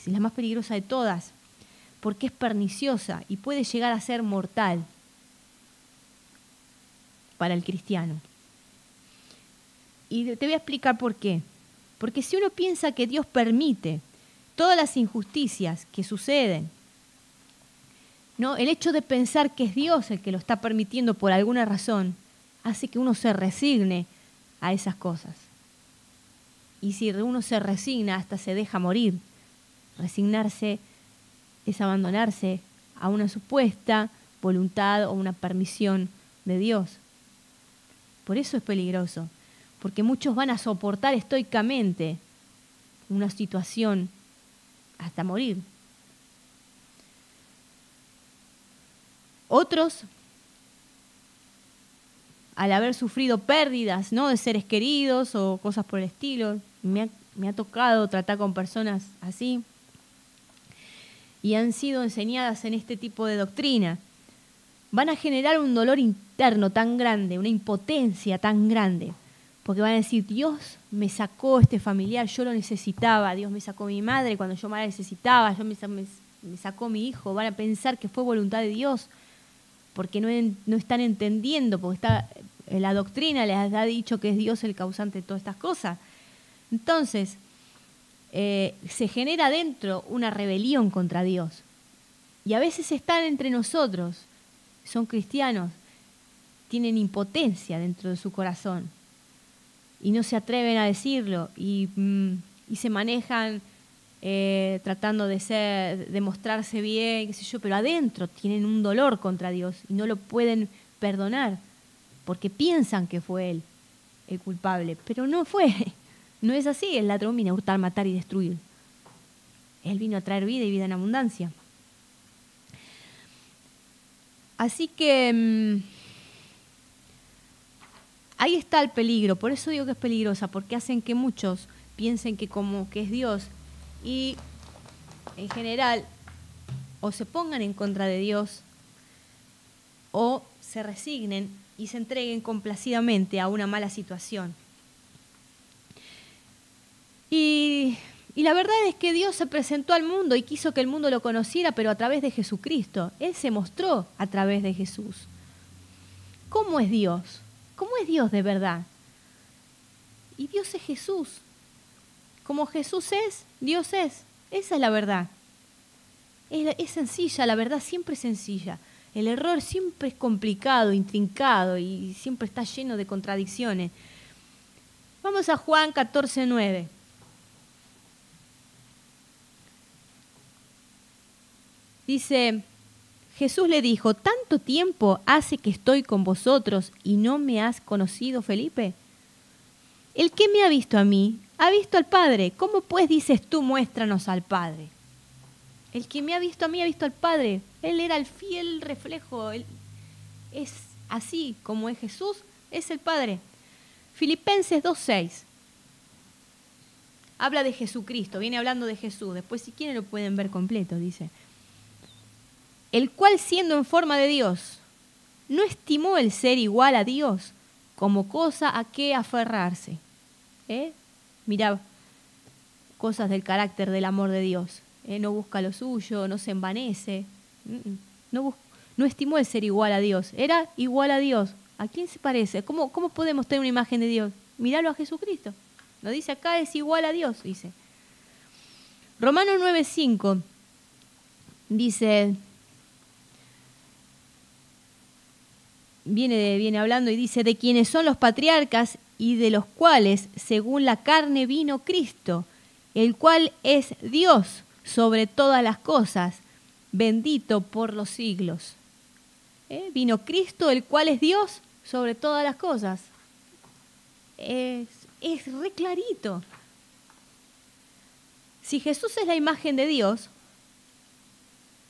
la más peligrosa de todas, porque es perniciosa y puede llegar a ser mortal para el cristiano. Y te voy a explicar por qué. Porque si uno piensa que Dios permite todas las injusticias que suceden, ¿no? El hecho de pensar que es Dios el que lo está permitiendo por alguna razón, hace que uno se resigne a esas cosas. Y si uno se resigna, hasta se deja morir. Resignarse es abandonarse a una supuesta voluntad o una permisión de Dios. Por eso es peligroso. Porque muchos van a soportar estoicamente una situación hasta morir. Otros, al haber sufrido pérdidas, ¿no?, de seres queridos o cosas por el estilo, me ha tocado tratar con personas así, y han sido enseñadas en este tipo de doctrina, van a generar un dolor interno tan grande, una impotencia tan grande, porque van a decir, Dios me sacó este familiar, yo lo necesitaba, Dios me sacó mi madre cuando yo más la necesitaba, me sacó mi hijo. Van a pensar que fue voluntad de Dios, porque no están entendiendo, porque la doctrina les ha dicho que es Dios el causante de todas estas cosas. Entonces, se genera dentro una rebelión contra Dios. Y a veces están entre nosotros, son cristianos, tienen impotencia dentro de su corazón y no se atreven a decirlo y se manejan tratando de mostrarse bien, qué sé yo, pero adentro tienen un dolor contra Dios y no lo pueden perdonar porque piensan que fue Él el culpable, pero no fue. No es así, el ladrón vino a hurtar, matar y destruir. Él vino a traer vida y vida en abundancia. Así que ahí está el peligro, por eso digo que es peligrosa, porque hacen que muchos piensen que como que es Dios y en general o se pongan en contra de Dios o se resignen y se entreguen complacidamente a una mala situación. Y la verdad es que Dios se presentó al mundo y quiso que el mundo lo conociera, pero a través de Jesucristo. Él se mostró a través de Jesús. ¿Cómo es Dios? ¿Cómo es Dios de verdad? Y Dios es Jesús. Como Jesús es, Dios es. Esa es la verdad. Es sencilla, la verdad siempre es sencilla. El error siempre es complicado, intrincado y siempre está lleno de contradicciones. Vamos a Juan 14:9. Dice, Jesús le dijo, ¿tanto tiempo hace que estoy con vosotros y no me has conocido, Felipe? El que me ha visto a mí, ha visto al Padre. ¿Cómo pues dices tú, muéstranos al Padre? El que me ha visto a mí, ha visto al Padre. Él era el fiel reflejo. Él es así como es Jesús, es el Padre. Filipenses 2:6. Habla de Jesucristo, viene hablando de Jesús. Después si quieren lo pueden ver completo, dice. El cual siendo en forma de Dios, no estimó el ser igual a Dios como cosa a que aferrarse. Mirá, cosas del carácter del amor de Dios. No busca lo suyo, no se envanece. No estimó el ser igual a Dios. Era igual a Dios. ¿A quién se parece? ¿Cómo podemos tener una imagen de Dios? Míralo a Jesucristo. Lo dice acá, es igual a Dios, dice. Romanos 9:5 dice... Viene hablando y dice, de quienes son los patriarcas y de los cuales, según la carne, vino Cristo, el cual es Dios sobre todas las cosas, bendito por los siglos. Vino Cristo, el cual es Dios sobre todas las cosas. Es re clarito. Si Jesús es la imagen de Dios,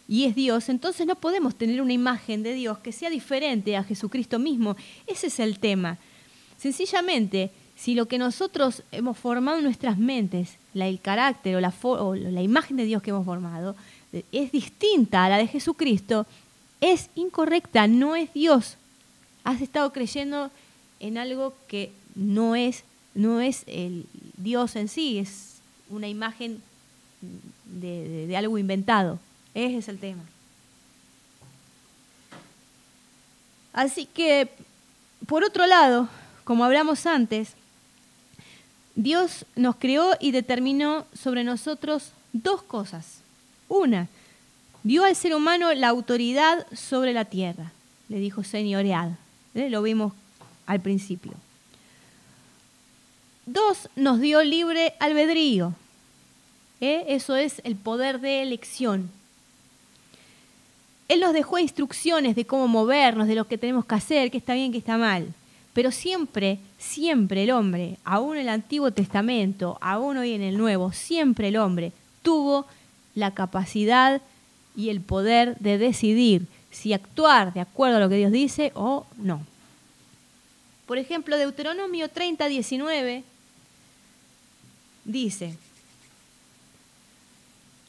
y es Dios, entonces no podemos tener una imagen de Dios que sea diferente a Jesucristo mismo. Ese es el tema. Sencillamente, si lo que nosotros hemos formado en nuestras mentes, el carácter o la imagen de Dios que hemos formado, es distinta a la de Jesucristo, es incorrecta, no es Dios. Has estado creyendo en algo que no es el Dios en sí, es una imagen de algo inventado. Ese es el tema. Así que, por otro lado, como hablamos antes, Dios nos creó y determinó sobre nosotros dos cosas. Una, dio al ser humano la autoridad sobre la tierra. Le dijo señoread. Lo vimos al principio. Dos, nos dio libre albedrío. Eso es el poder de elección. Él nos dejó instrucciones de cómo movernos, de lo que tenemos que hacer, qué está bien, qué está mal. Pero siempre, siempre el hombre, aún en el Antiguo Testamento, aún hoy en el Nuevo, siempre el hombre tuvo la capacidad y el poder de decidir si actuar de acuerdo a lo que Dios dice o no. Por ejemplo, Deuteronomio 30:19 dice: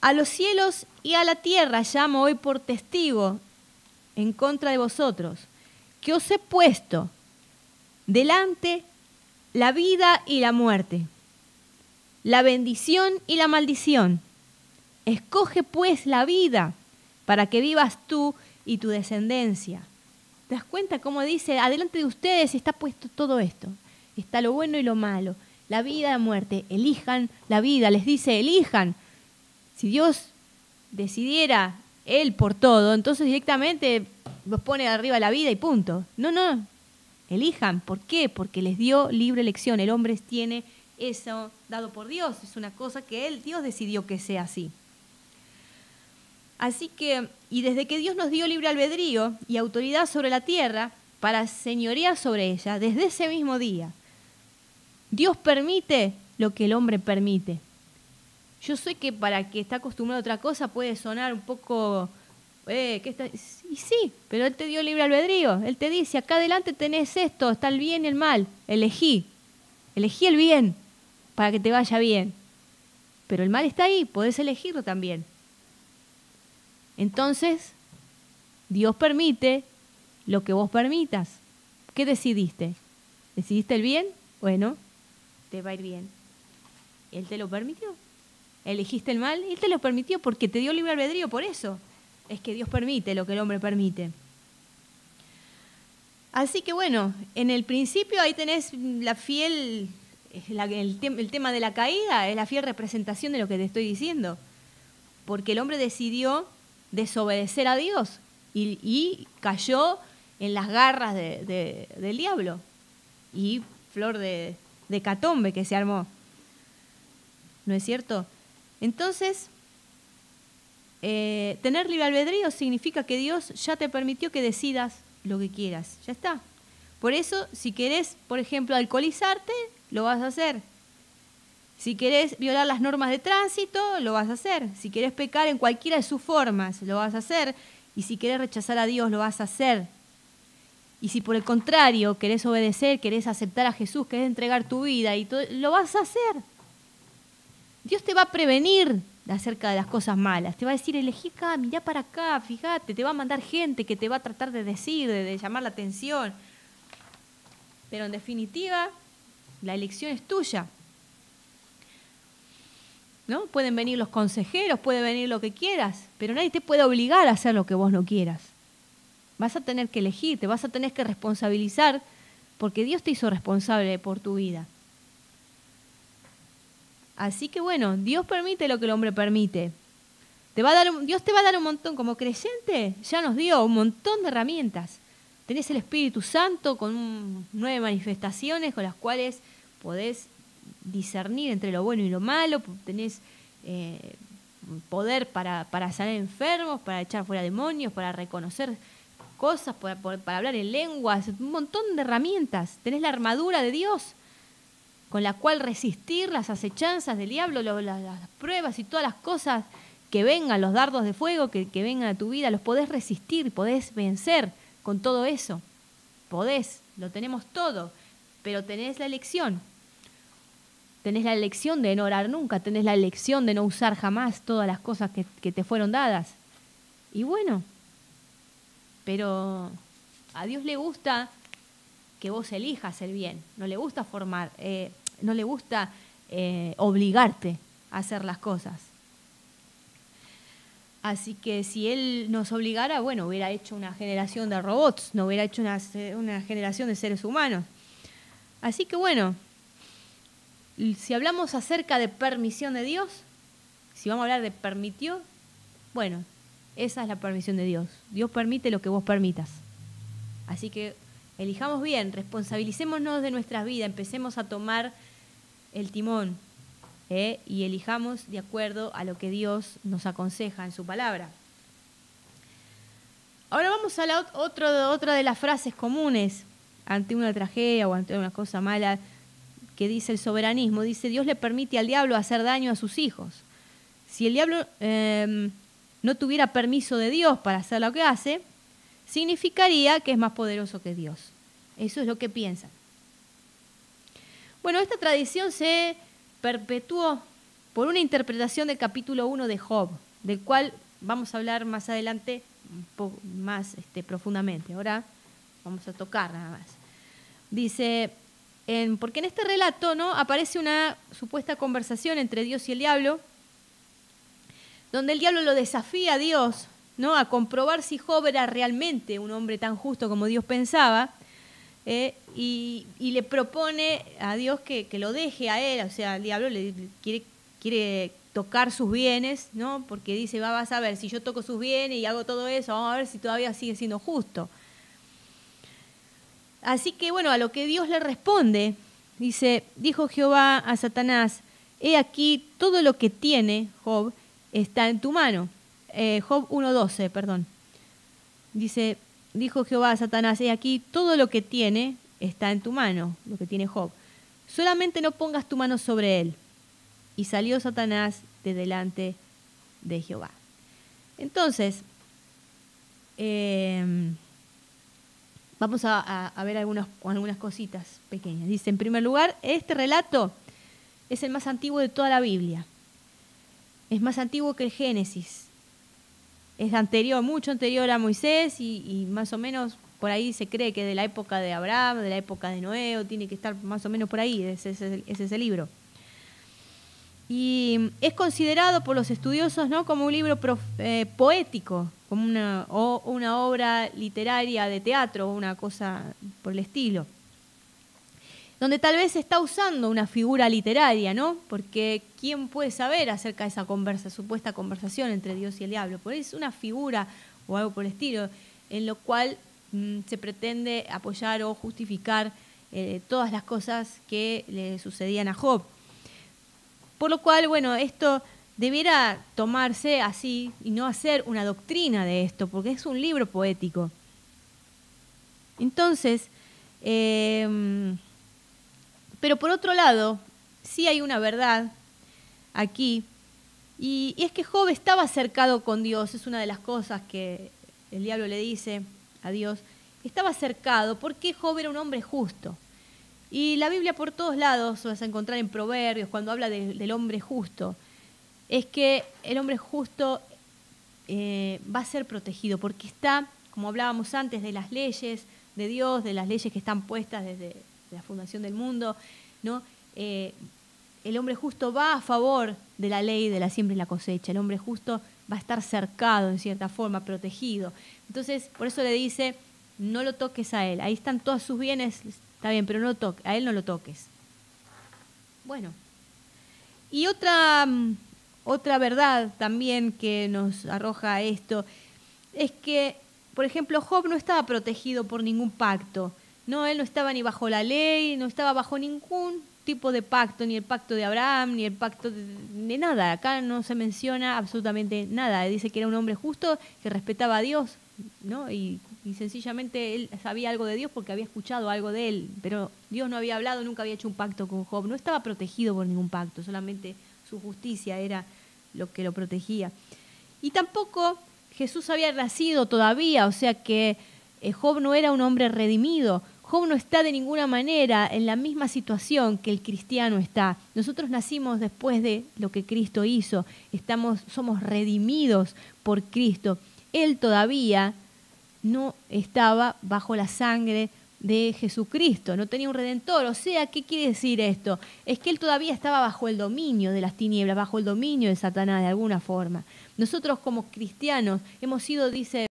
a los cielos y a la tierra llamo hoy por testigo en contra de vosotros, que os he puesto delante la vida y la muerte, la bendición y la maldición. Escoge pues la vida para que vivas tú y tu descendencia. ¿Te das cuenta cómo dice? Adelante de ustedes está puesto todo esto. Está lo bueno y lo malo. la vida y la muerte, elijan la vida, les dice, elijan. Si Dios decidiera Él por todo, entonces directamente los pone arriba la vida y punto. No, no, elijan. ¿Por qué? Porque les dio libre elección. El hombre tiene eso dado por Dios, es una cosa que Dios decidió que sea así. Así que, y desde que Dios nos dio libre albedrío y autoridad sobre la tierra para señorear sobre ella, desde ese mismo día, Dios permite lo que el hombre permite. Yo sé que para que está acostumbrado a otra cosa puede sonar un poco... Y sí, pero Él te dio libre albedrío. Él te dice, acá adelante tenés esto, está el bien y el mal. Elegí el bien para que te vaya bien. Pero el mal está ahí, podés elegirlo también. Entonces, Dios permite lo que vos permitas. ¿Qué decidiste? ¿Decidiste el bien? Bueno, te va a ir bien. Él te lo permitió. Elegiste el mal, Él te lo permitió porque te dio libre albedrío, por eso. Es que Dios permite lo que el hombre permite. Así que bueno, en el principio ahí tenés la fiel, el tema de la caída, es la fiel representación de lo que te estoy diciendo. Porque el hombre decidió desobedecer a Dios y cayó en las garras del diablo. Y flor de hecatombe que se armó. ¿No es cierto? Entonces, tener libre albedrío significa que Dios ya te permitió que decidas lo que quieras. Ya está. Por eso, si querés, por ejemplo, alcoholizarte, lo vas a hacer. Si querés violar las normas de tránsito, lo vas a hacer. Si querés pecar en cualquiera de sus formas, lo vas a hacer. Y si querés rechazar a Dios, lo vas a hacer. Y si por el contrario querés obedecer, querés aceptar a Jesús, querés entregar tu vida, y todo, lo vas a hacer. Dios te va a prevenir acerca de las cosas malas. Te va a decir, elegí acá, mirá para acá, fíjate. Te va a mandar gente que te va a tratar de decir, de llamar la atención. Pero en definitiva, la elección es tuya. ¿No? Pueden venir los consejeros, puede venir lo que quieras, pero nadie te puede obligar a hacer lo que vos no quieras. Vas a tener que elegir, te vas a tener que responsabilizar, porque Dios te hizo responsable por tu vida. Así que bueno, Dios permite lo que el hombre permite. Dios te va a dar un montón, como creyente, ya nos dio un montón de herramientas. Tenés el Espíritu Santo con 9 manifestaciones con las cuales podés discernir entre lo bueno y lo malo, tenés poder para sanar enfermos, para echar fuera demonios, para reconocer cosas, para hablar en lenguas, un montón de herramientas. Tenés la armadura de Dios con la cual resistir las acechanzas del diablo, las pruebas y todas las cosas que vengan, los dardos de fuego que vengan a tu vida, los podés resistir, podés vencer con todo eso. Podés, lo tenemos todo, pero tenés la elección. Tenés la elección de no orar nunca, tenés la elección de no usar jamás todas las cosas que te fueron dadas. Y bueno, pero a Dios le gusta que vos elijas el bien, no le gusta no le gusta obligarte a hacer las cosas. Así que si Él nos obligara, bueno, hubiera hecho una generación de robots, no hubiera hecho una generación de seres humanos. Así que bueno, si hablamos acerca de permisión de Dios, si vamos a hablar de permitió, bueno, esa es la permisión de Dios. Dios permite lo que vos permitas. Así que elijamos bien, responsabilicémonos de nuestras vidas, empecemos a tomar el timón y elijamos de acuerdo a lo que Dios nos aconseja en su palabra. Ahora vamos a otra de las frases comunes ante una tragedia o ante una cosa mala que dice el soberanismo. Dice, Dios le permite al diablo hacer daño a sus hijos. Si el diablo no tuviera permiso de Dios para hacer lo que hace, significaría que es más poderoso que Dios. Eso es lo que piensan. Bueno, esta tradición se perpetuó por una interpretación del capítulo 1 de Job, del cual vamos a hablar más adelante un poco más profundamente. Ahora vamos a tocar nada más. Dice, porque en este relato, ¿no?, aparece una supuesta conversación entre Dios y el diablo, donde el diablo lo desafía a Dios, ¿no?, a comprobar si Job era realmente un hombre tan justo como Dios pensaba, y le propone a Dios que lo deje a él, o sea, el diablo le quiere tocar sus bienes, ¿no? Porque dice, vas a ver, si yo toco sus bienes y hago todo eso, vamos a ver si todavía sigue siendo justo. Así que bueno, a lo que Dios le responde, dice, dijo Jehová a Satanás, he aquí todo lo que tiene Job está en tu mano. Job 1:12, perdón. Dice, dijo Jehová a Satanás, he aquí todo lo que tiene está en tu mano, lo que tiene Job. Solamente no pongas tu mano sobre él. Y salió Satanás de delante de Jehová. Entonces, vamos a ver algunas cositas pequeñas. Dice, en primer lugar, este relato es el más antiguo de toda la Biblia. Es más antiguo que el Génesis. Es anterior, mucho anterior a Moisés y más o menos por ahí se cree que de la época de Abraham, de la época de Noé, o tiene que estar más o menos por ahí, ese es ese libro. Y es considerado por los estudiosos, ¿no?, como un libro poético, como una obra literaria de teatro o una cosa por el estilo, donde tal vez se está usando una figura literaria, ¿no? Porque ¿quién puede saber acerca de esa supuesta conversación entre Dios y el diablo? Por eso es una figura o algo por el estilo, en lo cual se pretende apoyar o justificar todas las cosas que le sucedían a Job. Por lo cual, bueno, esto debiera tomarse así y no hacer una doctrina de esto, porque es un libro poético. Entonces, pero por otro lado, sí hay una verdad aquí, y es que Job estaba cercado con Dios, es una de las cosas que el diablo le dice a Dios, estaba cercado porque Job era un hombre justo. Y la Biblia por todos lados, vas a encontrar en Proverbios, cuando habla del hombre justo, es que el hombre justo va a ser protegido, porque está, como hablábamos antes, de las leyes de Dios, de las leyes que están puestas desde la fundación del mundo, ¿no? El hombre justo va a favor de la ley de la siembra y la cosecha. El hombre justo va a estar cercado, en cierta forma, protegido. Entonces, por eso le dice, no lo toques a él. Ahí están todos sus bienes, está bien, pero a él no lo toques. Bueno, y otra verdad también que nos arroja esto es que, por ejemplo, Job no estaba protegido por ningún pacto. No, él no estaba ni bajo la ley, no estaba bajo ningún tipo de pacto, ni el pacto de Abraham, ni el pacto de nada. Acá no se menciona absolutamente nada. Dice que era un hombre justo, que respetaba a Dios, ¿no? Y sencillamente él sabía algo de Dios porque había escuchado algo de él, pero Dios no había hablado, nunca había hecho un pacto con Job. No estaba protegido por ningún pacto, solamente su justicia era lo que lo protegía. Y tampoco Jesús había nacido todavía, o sea que Job no era un hombre redimido. Job no está de ninguna manera en la misma situación que el cristiano está. Nosotros nacimos después de lo que Cristo hizo. Somos redimidos por Cristo. Él todavía no estaba bajo la sangre de Jesucristo, no tenía un redentor. O sea, ¿qué quiere decir esto? Es que él todavía estaba bajo el dominio de las tinieblas, bajo el dominio de Satanás de alguna forma. Nosotros como cristianos hemos sido, dice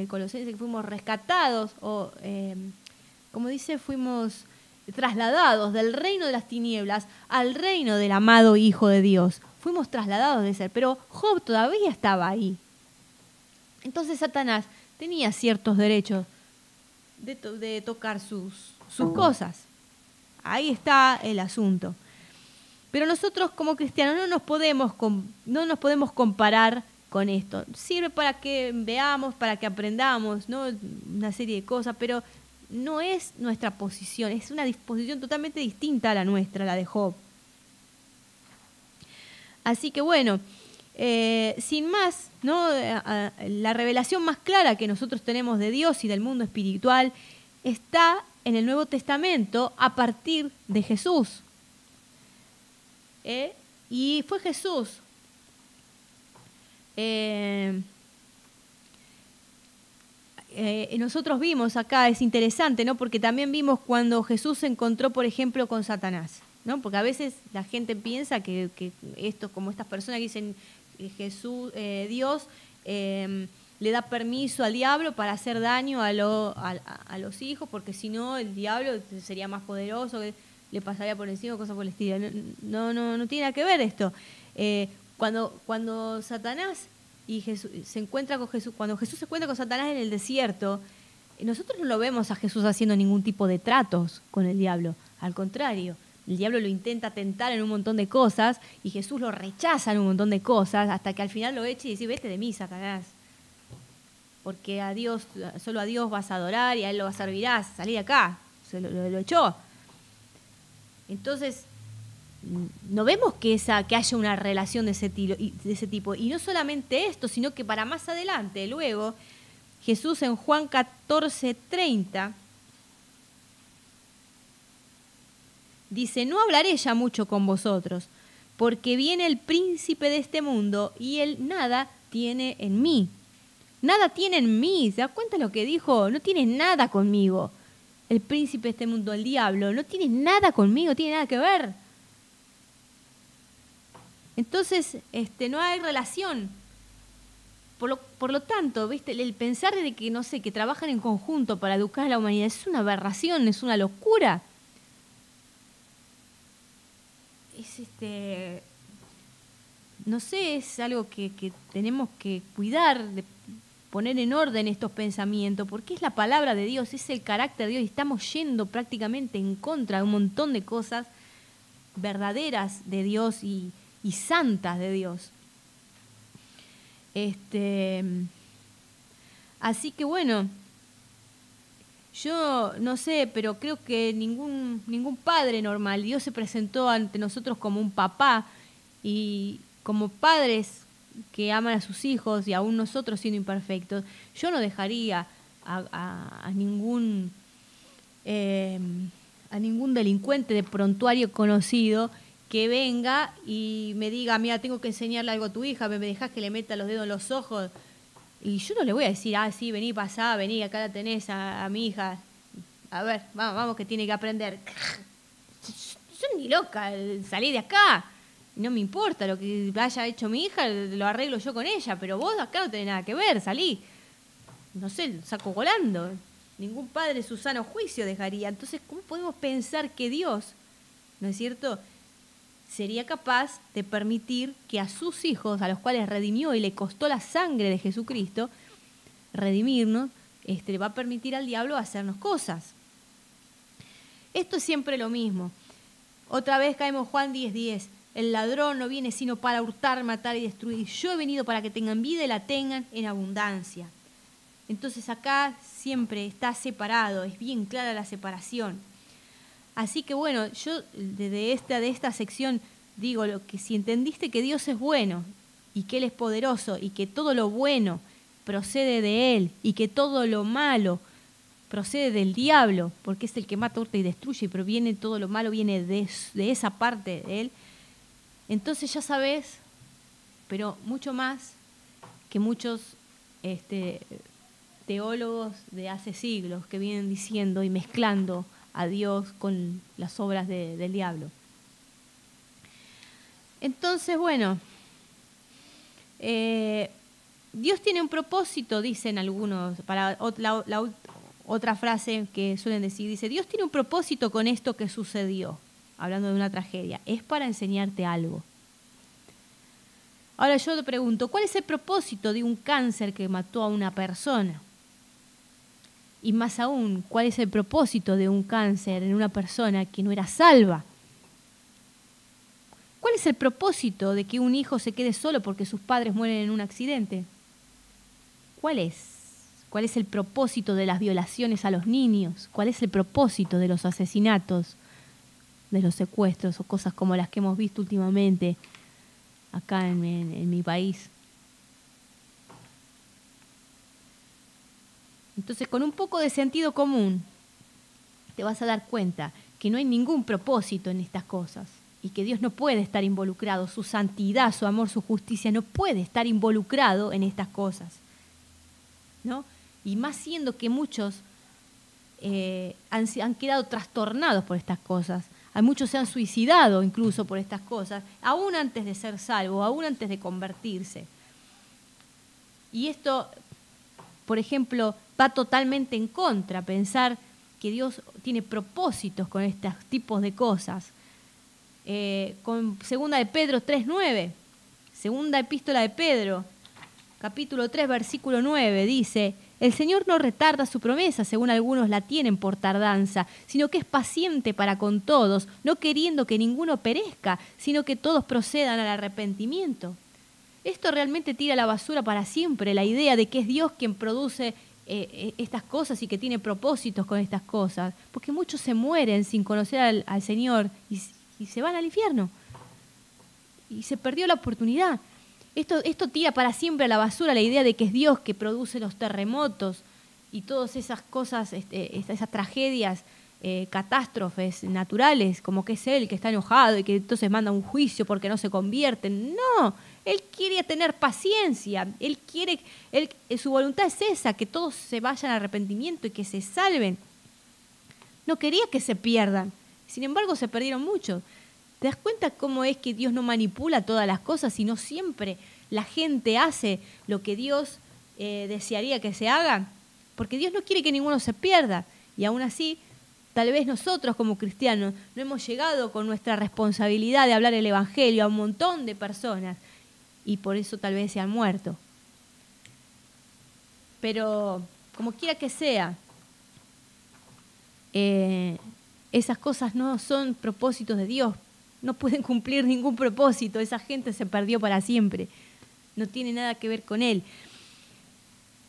Colosenses, que fuimos rescatados o... como dice, fuimos trasladados del reino de las tinieblas al reino del amado Hijo de Dios. Fuimos trasladados de ser, pero Job todavía estaba ahí. Entonces Satanás tenía ciertos derechos de tocar sus cosas. Ahí está el asunto. Pero nosotros como cristianos no nos podemos comparar con esto. Sirve para que veamos, para que aprendamos, ¿no?, una serie de cosas, pero no es nuestra posición, es una disposición totalmente distinta a la nuestra, la de Job. Así que bueno, sin más, ¿no?, la revelación más clara que nosotros tenemos de Dios y del mundo espiritual está en el Nuevo Testamento a partir de Jesús. Y fue Jesús. Nosotros vimos acá, es interesante, ¿no?, porque también vimos cuando Jesús se encontró, por ejemplo, con Satanás, ¿no? Porque a veces la gente piensa que esto, como estas personas que dicen Jesús, Dios, le da permiso al diablo para hacer daño a los hijos, porque si no el diablo sería más poderoso, le pasaría por encima, cosas por el estilo. No tiene nada que ver esto. Cuando Satanás y Jesús se encuentra con Jesús, cuando Jesús se encuentra con Satanás en el desierto, nosotros no lo vemos a Jesús haciendo ningún tipo de tratos con el diablo. Al contrario, el diablo lo intenta tentar en un montón de cosas y Jesús lo rechaza en un montón de cosas hasta que al final lo echa y dice: vete de mí, Satanás, porque solo a Dios vas a adorar y a Él lo servirás, salí de acá. Se lo echó. Entonces, no vemos que haya una relación de ese tipo. Y no solamente esto, sino que para más adelante, luego, Jesús en Juan 14:30 dice: no hablaré ya mucho con vosotros, porque viene el príncipe de este mundo y él nada tiene en mí. Nada tiene en mí. ¿Se da cuenta lo que dijo? No tiene nada conmigo. El príncipe de este mundo, el diablo, no tiene nada conmigo, no tiene nada que ver. Entonces, no hay relación. Por lo tanto, ¿viste? El pensar de que, no sé, que trabajan en conjunto para educar a la humanidad es una aberración, es una locura. No sé, es algo que tenemos que cuidar, de poner en orden estos pensamientos, porque es la palabra de Dios, es el carácter de Dios, y estamos yendo prácticamente en contra de un montón de cosas verdaderas de Dios y santas de Dios. Así que bueno, yo no sé, pero creo que ningún padre normal, Dios se presentó ante nosotros como un papá, y como padres que aman a sus hijos y aún nosotros siendo imperfectos, yo no dejaría a ningún delincuente de prontuario conocido que venga y me diga: mira, tengo que enseñarle algo a tu hija, me dejás que le meta los dedos en los ojos. Y yo no le voy a decir: sí, vení, pasá, vení, acá la tenés a mi hija. A ver, vamos que tiene que aprender. Soy ni loca, salí de acá. No me importa lo que haya hecho mi hija, lo arreglo yo con ella, pero vos acá no tenés nada que ver, salí. No sé, saco volando. Ningún padre su sano juicio dejaría. Entonces, ¿cómo podemos pensar que Dios, ¿no es cierto?, sería capaz de permitir que a sus hijos, a los cuales redimió y le costó la sangre de Jesucristo, redimirnos, le va a permitir al diablo hacernos cosas? Esto es siempre lo mismo. Otra vez caemos en Juan 10:10. El ladrón no viene sino para hurtar, matar y destruir. Yo he venido para que tengan vida y la tengan en abundancia. Entonces acá siempre está separado, es bien clara la separación. Así que bueno, yo de esta sección digo que si entendiste que Dios es bueno y que Él es poderoso y que todo lo bueno procede de Él y que todo lo malo procede del diablo, porque es el que mata, hurta y destruye, pero todo lo malo viene de esa parte de Él, entonces ya sabes, pero mucho más que muchos teólogos de hace siglos que vienen diciendo y mezclando a Dios con las obras del diablo. Entonces, bueno, Dios tiene un propósito, dicen algunos, para la otra frase que suelen decir, dice: Dios tiene un propósito con esto que sucedió, hablando de una tragedia, es para enseñarte algo. Ahora yo te pregunto, ¿cuál es el propósito de un cáncer que mató a una persona? Y más aún, ¿cuál es el propósito de un cáncer en una persona que no era salva? ¿Cuál es el propósito de que un hijo se quede solo porque sus padres mueren en un accidente? ¿Cuál es? ¿Cuál es el propósito de las violaciones a los niños? ¿Cuál es el propósito de los asesinatos, de los secuestros o cosas como las que hemos visto últimamente acá en mi país? Entonces, con un poco de sentido común, te vas a dar cuenta que no hay ningún propósito en estas cosas y que Dios no puede estar involucrado, su santidad, su amor, su justicia no puede estar involucrado en estas cosas, ¿no? Y más siendo que muchos han quedado trastornados por estas cosas. Muchos se han suicidado incluso por estas cosas, aún antes de ser salvos, aún antes de convertirse. Y esto por ejemplo, va totalmente en contra pensar que Dios tiene propósitos con estos tipos de cosas. Con segunda de Pedro 3:9, segunda epístola de Pedro, capítulo 3, versículo 9, dice: el Señor no retarda su promesa, según algunos la tienen por tardanza, sino que es paciente para con todos, no queriendo que ninguno perezca, sino que todos procedan al arrepentimiento. Esto realmente tira a la basura para siempre la idea de que es Dios quien produce estas cosas y que tiene propósitos con estas cosas, porque muchos se mueren sin conocer al Señor y se van al infierno. Y se perdió la oportunidad. Esto tira para siempre a la basura la idea de que es Dios que produce los terremotos y todas esas cosas, esas tragedias, catástrofes naturales, como que es Él que está enojado y que entonces manda un juicio porque no se convierten. No, Él quiere tener paciencia, su voluntad es esa, que todos se vayan al arrepentimiento y que se salven. No quería que se pierdan, sin embargo se perdieron muchos. ¿Te das cuenta cómo es que Dios no manipula todas las cosas, sino siempre la gente hace lo que Dios desearía que se haga? Porque Dios no quiere que ninguno se pierda. Y aún así, tal vez nosotros como cristianos no hemos llegado con nuestra responsabilidad de hablar el Evangelio a un montón de personas y por eso tal vez se han muerto. Pero como quiera que sea, esas cosas no son propósitos de Dios. No pueden cumplir ningún propósito, esa gente se perdió para siempre, no tiene nada que ver con Él.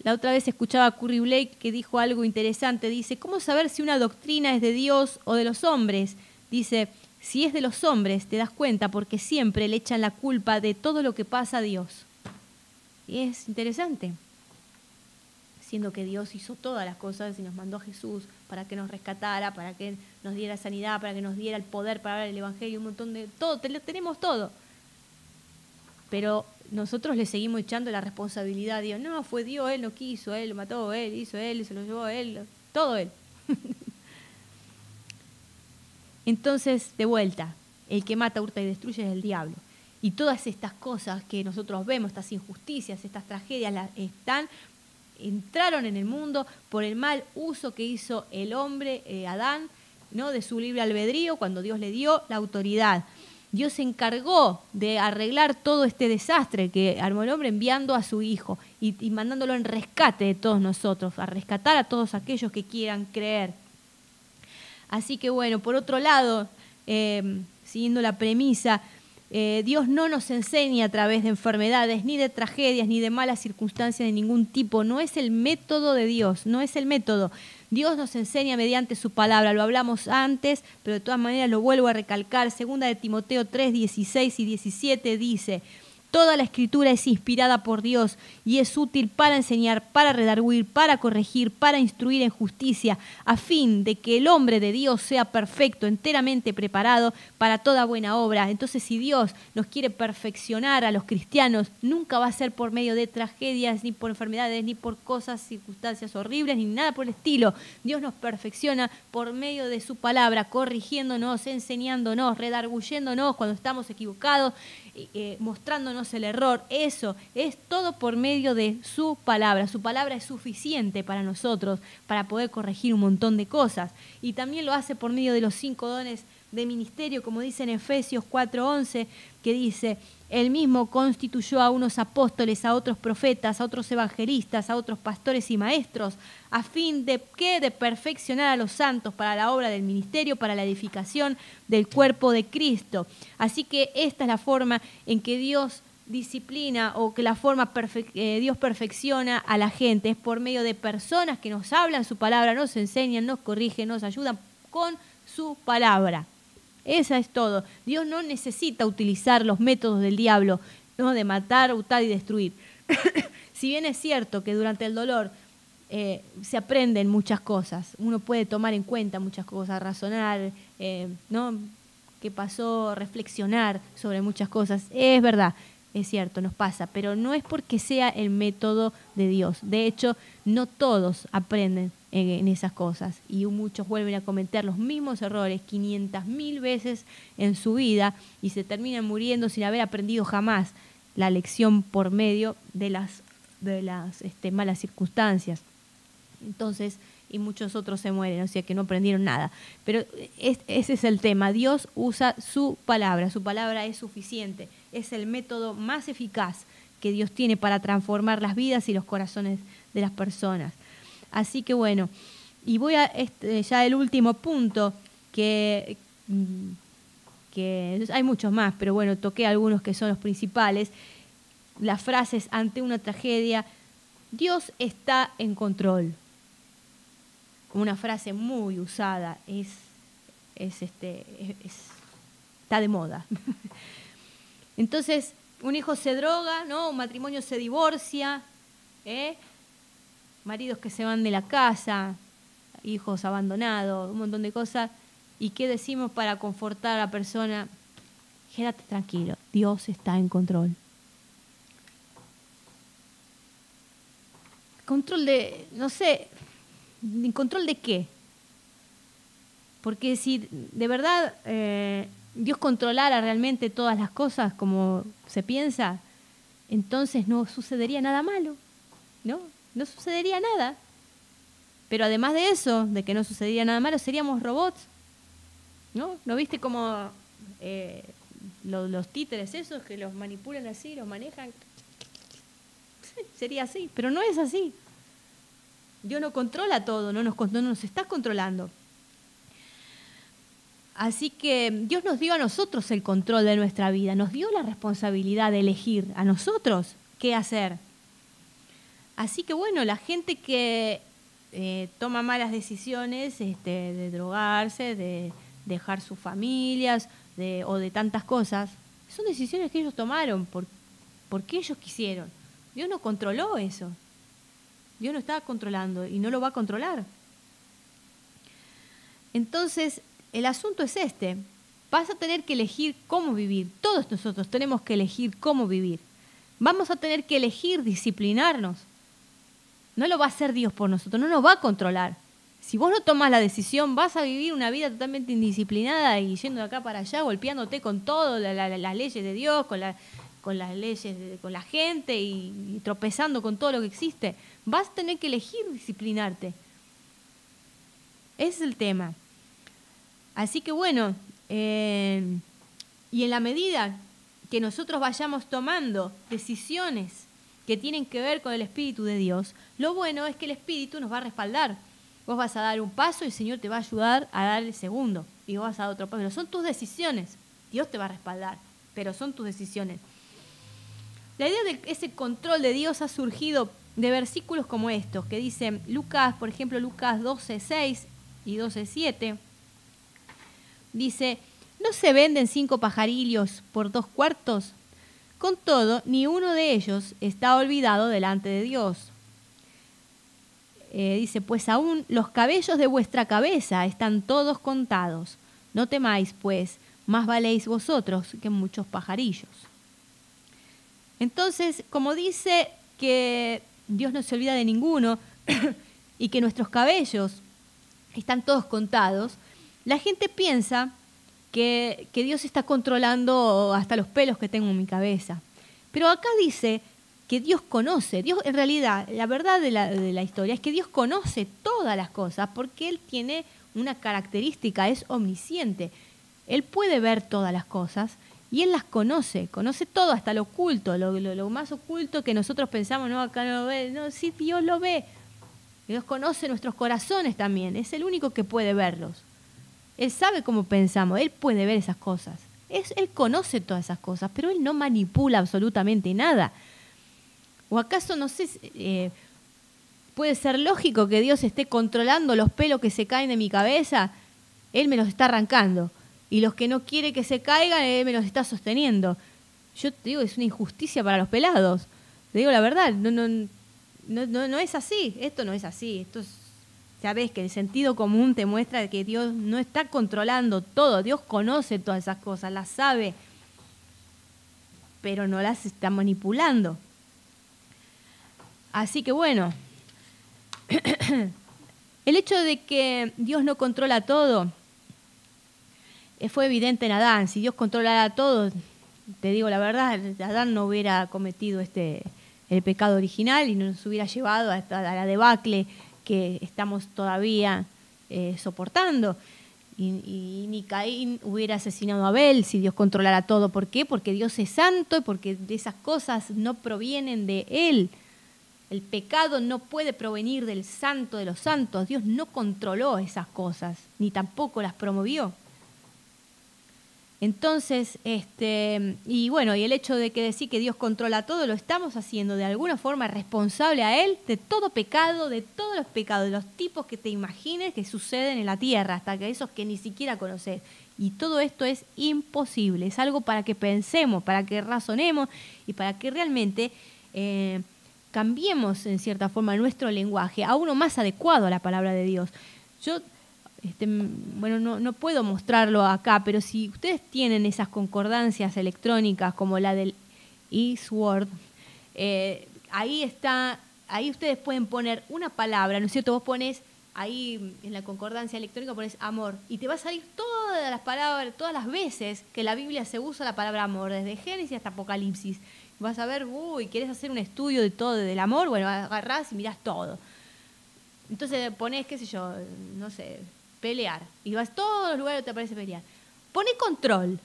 La otra vez escuchaba a Curry Blake que dijo algo interesante, dice: ¿cómo saber si una doctrina es de Dios o de los hombres? Dice: si es de los hombres te das cuenta porque siempre le echan la culpa de todo lo que pasa a Dios. Y es interesante, siendo que Dios hizo todas las cosas y nos mandó a Jesús para que nos rescatara, para que nos diera sanidad, para que nos diera el poder para hablar el Evangelio, un montón de todo, tenemos todo. Pero nosotros le seguimos echando la responsabilidad a Dios. No, fue Dios, Él no quiso, Él lo mató, Él hizo, Él se lo llevó, Él, todo Él. Entonces, de vuelta, el que mata, hurta y destruye es el diablo. Y todas estas cosas que nosotros vemos, estas injusticias, estas tragedias, entraron en el mundo por el mal uso que hizo el hombre, Adán, ¿no?, de su libre albedrío cuando Dios le dio la autoridad. Dios se encargó de arreglar todo este desastre que armó el hombre enviando a su Hijo y mandándolo en rescate de todos nosotros, a rescatar a todos aquellos que quieran creer. Así que bueno, por otro lado, siguiendo la premisa, Dios no nos enseña a través de enfermedades, ni de tragedias, ni de malas circunstancias de ningún tipo. No es el método de Dios, no es el método. Dios nos enseña mediante su palabra, lo hablamos antes, pero de todas maneras lo vuelvo a recalcar. Segunda de Timoteo 3, 16 y 17 dice: toda la Escritura es inspirada por Dios y es útil para enseñar, para redarguir, para corregir, para instruir en justicia, a fin de que el hombre de Dios sea perfecto, enteramente preparado para toda buena obra. Entonces, si Dios nos quiere perfeccionar a los cristianos, nunca va a ser por medio de tragedias, ni por enfermedades, ni por cosas, circunstancias horribles, ni nada por el estilo. Dios nos perfecciona por medio de su palabra, corrigiéndonos, enseñándonos, redarguyéndonos cuando estamos equivocados, mostrándonos el error. Eso es todo por medio de su palabra. Su palabra es suficiente para nosotros para poder corregir un montón de cosas, y también lo hace por medio de los 5 dones de ministerio, como dice en Efesios 4:11, que dice: Él mismo constituyó a unos apóstoles, a otros profetas, a otros evangelistas, a otros pastores y maestros, a fin de perfeccionar a los santos para la obra del ministerio, para la edificación del cuerpo de Cristo. Así que esta es la forma en que Dios disciplina, o que la forma Dios perfecciona a la gente, es por medio de personas que nos hablan su palabra, nos enseñan, nos corrigen, nos ayudan con su palabra. Esa es todo. Dios no necesita utilizar los métodos del diablo, ¿no?, de matar, hurtar y destruir. Si bien es cierto que durante el dolor se aprenden muchas cosas, uno puede tomar en cuenta muchas cosas, razonar, ¿no?, qué pasó, reflexionar sobre muchas cosas. Es verdad, es cierto, nos pasa, pero no es porque sea el método de Dios. De hecho, no todos aprenden en esas cosas, y muchos vuelven a cometer los mismos errores 500.000 veces en su vida y se terminan muriendo sin haber aprendido jamás la lección por medio de las malas circunstancias. Entonces, y muchos otros se mueren, o sea que no aprendieron nada. Pero ese es el tema. Dios usa su palabra es suficiente. Es el método más eficaz que Dios tiene para transformar las vidas y los corazones de las personas. Así que bueno, y voy a ya el último punto, que hay muchos más, pero bueno, toqué algunos que son los principales. Las frases ante una tragedia: Dios está en control. Una frase muy usada, está de moda. Entonces, un hijo se droga, ¿no? Un matrimonio se divorcia, maridos que se van de la casa, hijos abandonados, un montón de cosas. ¿Y qué decimos para confortar a la persona? Quédate tranquilo, Dios está en control. Control de, no sé, ¿control de qué? Porque si de verdad Dios controlara realmente todas las cosas como se piensa, entonces no sucedería nada malo, ¿no? No sucedería nada. Pero además de eso, de que no sucedería nada malo, seríamos robots, ¿no? ¿No viste cómo los títeres esos que los manipulan así, los manejan? Sería así, pero no es así. Dios no controla todo, no nos está controlando. Así que Dios nos dio a nosotros el control de nuestra vida, nos dio la responsabilidad de elegir a nosotros qué hacer. Así que bueno, la gente que toma malas decisiones, de drogarse, de dejar sus familias o de tantas cosas, son decisiones que ellos tomaron porque ellos quisieron. Dios no controló eso. Dios no está controlando y no lo va a controlar. Entonces, el asunto es vas a tener que elegir cómo vivir. Todos nosotros tenemos que elegir cómo vivir. Vamos a tener que elegir disciplinarnos. No lo va a hacer Dios por nosotros, no nos va a controlar. Si vos no tomas la decisión, vas a vivir una vida totalmente indisciplinada y yendo de acá para allá, golpeándote con todo, las leyes de Dios, con las leyes, con la gente y tropezando con todo lo que existe. Vas a tener que elegir disciplinarte. Ese es el tema. Así que bueno, y en la medida que nosotros vayamos tomando decisiones que tienen que ver con el Espíritu de Dios, lo bueno es que el Espíritu nos va a respaldar. Vos vas a dar un paso y el Señor te va a ayudar a dar el segundo. Y vos vas a dar otro paso. Pero son tus decisiones. Dios te va a respaldar, pero son tus decisiones. La idea de ese control de Dios ha surgido de versículos como estos, que dicen Lucas, por ejemplo, Lucas 12:6 y 12:7. Dice: ¿no se venden 5 pajarillos por 2 cuartos? Con todo, ni uno de ellos está olvidado delante de Dios. Dice: pues aún los cabellos de vuestra cabeza están todos contados. No temáis, pues, más valéis vosotros que muchos pajarillos. Entonces, como dice que Dios no se olvida de ninguno y que nuestros cabellos están todos contados, la gente piensa que Dios está controlando hasta los pelos que tengo en mi cabeza. Pero acá dice que Dios conoce. Dios, en realidad, la verdad de la historia es que Dios conoce todas las cosas porque Él tiene una característica, es omnisciente. Él puede ver todas las cosas y Él las conoce todo, hasta lo oculto, lo más oculto que nosotros pensamos, no, acá no lo ve, no, sí, Dios lo ve. Dios conoce nuestros corazones también, es el único que puede verlos. Él sabe cómo pensamos, Él puede ver esas cosas. Él conoce todas esas cosas, pero Él no manipula absolutamente nada. ¿O acaso, no sé, puede ser lógico que Dios esté controlando los pelos que se caen de mi cabeza? Él me los está arrancando. Y los que no quiere que se caigan, Él me los está sosteniendo. Yo te digo, es una injusticia para los pelados. Te digo la verdad, no es así. Esto no es así. Esto es, sabes que el sentido común te muestra que Dios no está controlando todo. Dios conoce todas esas cosas, las sabe, pero no las está manipulando. Así que bueno, el hecho de que Dios no controla todo fue evidente en Adán. Si Dios controlara todo, te digo la verdad, Adán no hubiera cometido este el pecado original y no nos hubiera llevado a la debacle que estamos todavía soportando. Y ni Caín hubiera asesinado a Abel si Dios controlara todo. ¿Por qué? Porque Dios es santo y porque esas cosas no provienen de Él. El pecado no puede provenir del santo de los santos. Dios no controló esas cosas, ni tampoco las promovió. Entonces, y bueno, y el hecho de que decir que Dios controla todo, lo estamos haciendo de alguna forma responsable a Él de todo pecado, de todos los pecados, de los tipos que te imagines que suceden en la tierra, hasta que esos que ni siquiera conoces. Y todo esto es imposible, es algo para que pensemos, para que razonemos y para que realmente cambiemos en cierta forma nuestro lenguaje a uno más adecuado a la palabra de Dios. Yo bueno, no puedo mostrarlo acá, pero si ustedes tienen esas concordancias electrónicas como la del eSword, ahí ustedes pueden poner una palabra, ¿no es cierto? Vos pones ahí en la concordancia electrónica, pones amor, y te va a salir todas las palabras, todas las veces que la Biblia se usa la palabra amor, desde Génesis hasta Apocalipsis. Vas a ver, ¿querés hacer un estudio de todo, del amor? Bueno, agarrás y mirás todo. Entonces ponés, qué sé yo, no sé, pelear. Y vas a todos los lugares donde te aparece pelear. Pone control.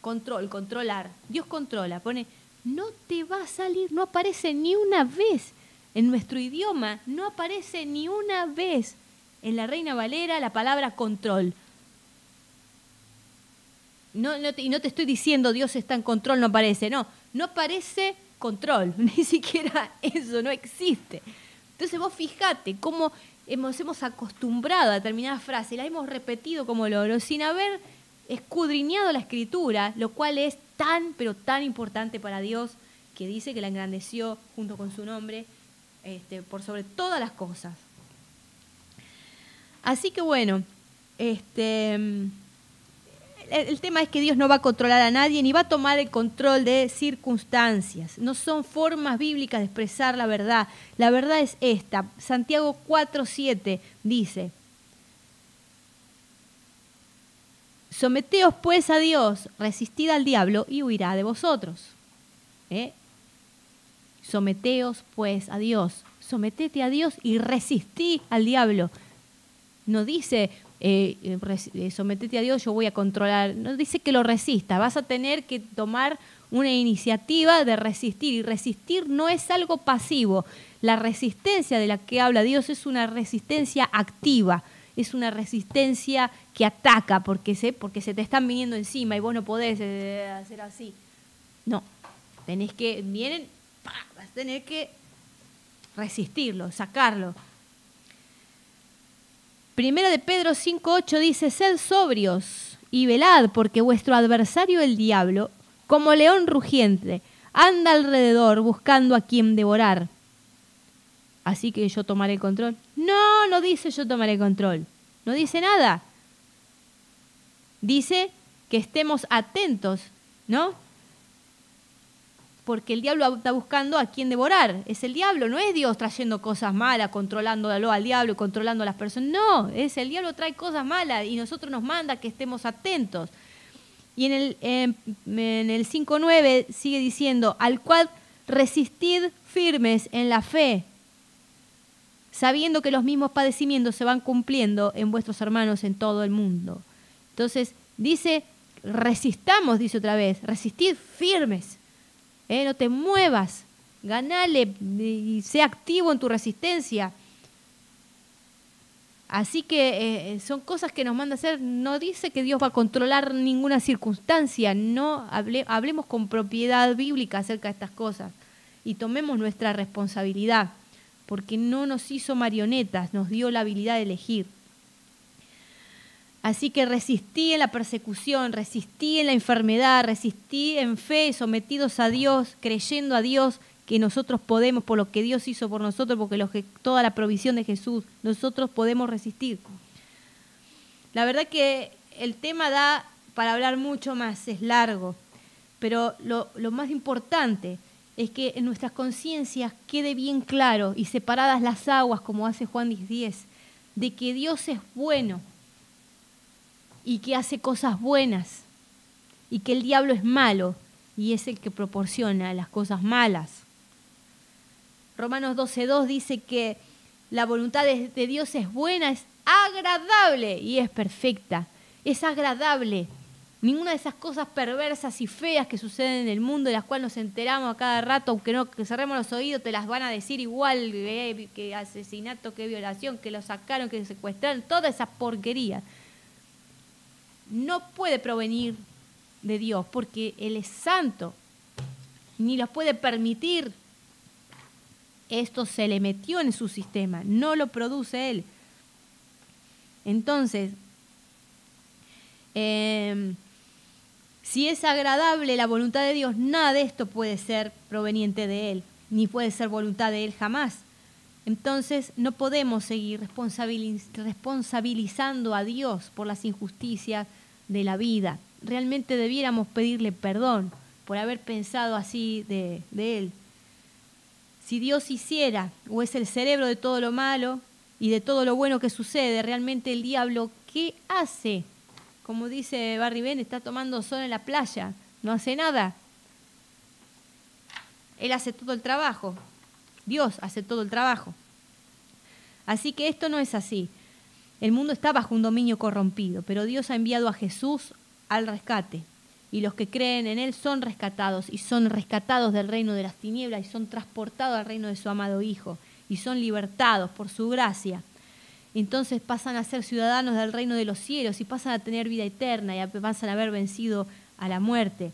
Control, controlar. Dios controla. Pone, no te va a salir, no aparece ni una vez. En nuestro idioma no aparece ni una vez en la Reina Valera la palabra control. Y no te estoy diciendo Dios está en control, no aparece. No aparece control. Ni siquiera eso, no existe. Entonces vos fijate cómo hemos acostumbrado a determinadas frases, las hemos repetido como loro, sin haber escudriñado la Escritura, lo cual es tan, pero tan importante para Dios, que dice que la engrandeció junto con su nombre, por sobre todas las cosas. Así que bueno, el tema es que Dios no va a controlar a nadie ni va a tomar el control de circunstancias. No son formas bíblicas de expresar la verdad. La verdad es esta. Santiago 4:7 dice: someteos pues a Dios, resistid al diablo y huirá de vosotros. Someteos pues a Dios. Sometete a Dios y resistí al diablo. No dice sometete a Dios, yo voy a controlar. No dice que lo resista, vas a tener que tomar una iniciativa de resistir, y resistir no es algo pasivo. La resistencia de la que habla Dios es una resistencia activa, es una resistencia que ataca porque se te están viniendo encima y vos no podés hacer así. No, vas a tener que resistirlo, sacarlo. Primera de Pedro 5:8 dice: sed sobrios y velad, porque vuestro adversario el diablo, como león rugiente, anda alrededor buscando a quien devorar. Así que yo tomaré el control. No dice yo tomaré el control. No dice nada. Dice que estemos atentos, ¿no? Porque el diablo está buscando a quien devorar. Es el diablo, no es Dios trayendo cosas malas, controlándolo al diablo y controlando a las personas. No, es el diablo trae cosas malas y nosotros nos manda que estemos atentos. Y en el 5:9 sigue diciendo: al cual resistid firmes en la fe, sabiendo que los mismos padecimientos se van cumpliendo en vuestros hermanos en todo el mundo. Entonces dice, resistamos, dice otra vez, resistid firmes. No te muevas, ganale y sé activo en tu resistencia. Así que son cosas que nos manda a hacer. No dice que Dios va a controlar ninguna circunstancia. No hablemos con propiedad bíblica acerca de estas cosas y tomemos nuestra responsabilidad, porque no nos hizo marionetas, nos dio la habilidad de elegir. Así que resistí en la persecución, resistí en la enfermedad, resistí en fe, sometidos a Dios, creyendo a Dios que nosotros podemos, por lo que Dios hizo por nosotros, porque toda la provisión de Jesús, nosotros podemos resistir. La verdad que el tema da para hablar mucho más, es largo, pero lo más importante es que en nuestras conciencias quede bien claro y separadas las aguas, como hace Juan 10:10, de que Dios es bueno y que hace cosas buenas, y que el diablo es malo, y es el que proporciona las cosas malas. Romanos 12:2 dice que la voluntad de Dios es buena, es agradable y es perfecta. Es agradable. Ninguna de esas cosas perversas y feas que suceden en el mundo, de las cuales nos enteramos a cada rato, aunque no que cerremos los oídos, te las van a decir igual, que asesinato, que violación, que lo sacaron, que secuestraron, toda esa porquería. No puede provenir de Dios, porque Él es santo, ni los puede permitir. Esto se le metió en su sistema, no lo produce Él. Entonces, si es agradable la voluntad de Dios, nada de esto puede ser proveniente de Él, ni puede ser voluntad de Él jamás. Entonces no podemos seguir responsabilizando a Dios por las injusticias de la vida. Realmente debiéramos pedirle perdón por haber pensado así de Él. Si Dios hiciera, o es el cerebro de todo lo malo y de todo lo bueno que sucede, realmente el diablo, ¿qué hace? Como dice Barry Ben, está tomando sol en la playa, no hace nada. Él hace todo el trabajo. Dios hace todo el trabajo. Así que esto no es así. El mundo está bajo un dominio corrompido, pero Dios ha enviado a Jesús al rescate. Y los que creen en Él son rescatados, y son rescatados del reino de las tinieblas, y son transportados al reino de su amado Hijo, y son libertados por su gracia. Entonces pasan a ser ciudadanos del reino de los cielos, y pasan a tener vida eterna, y pasan a haber vencido a la muerte,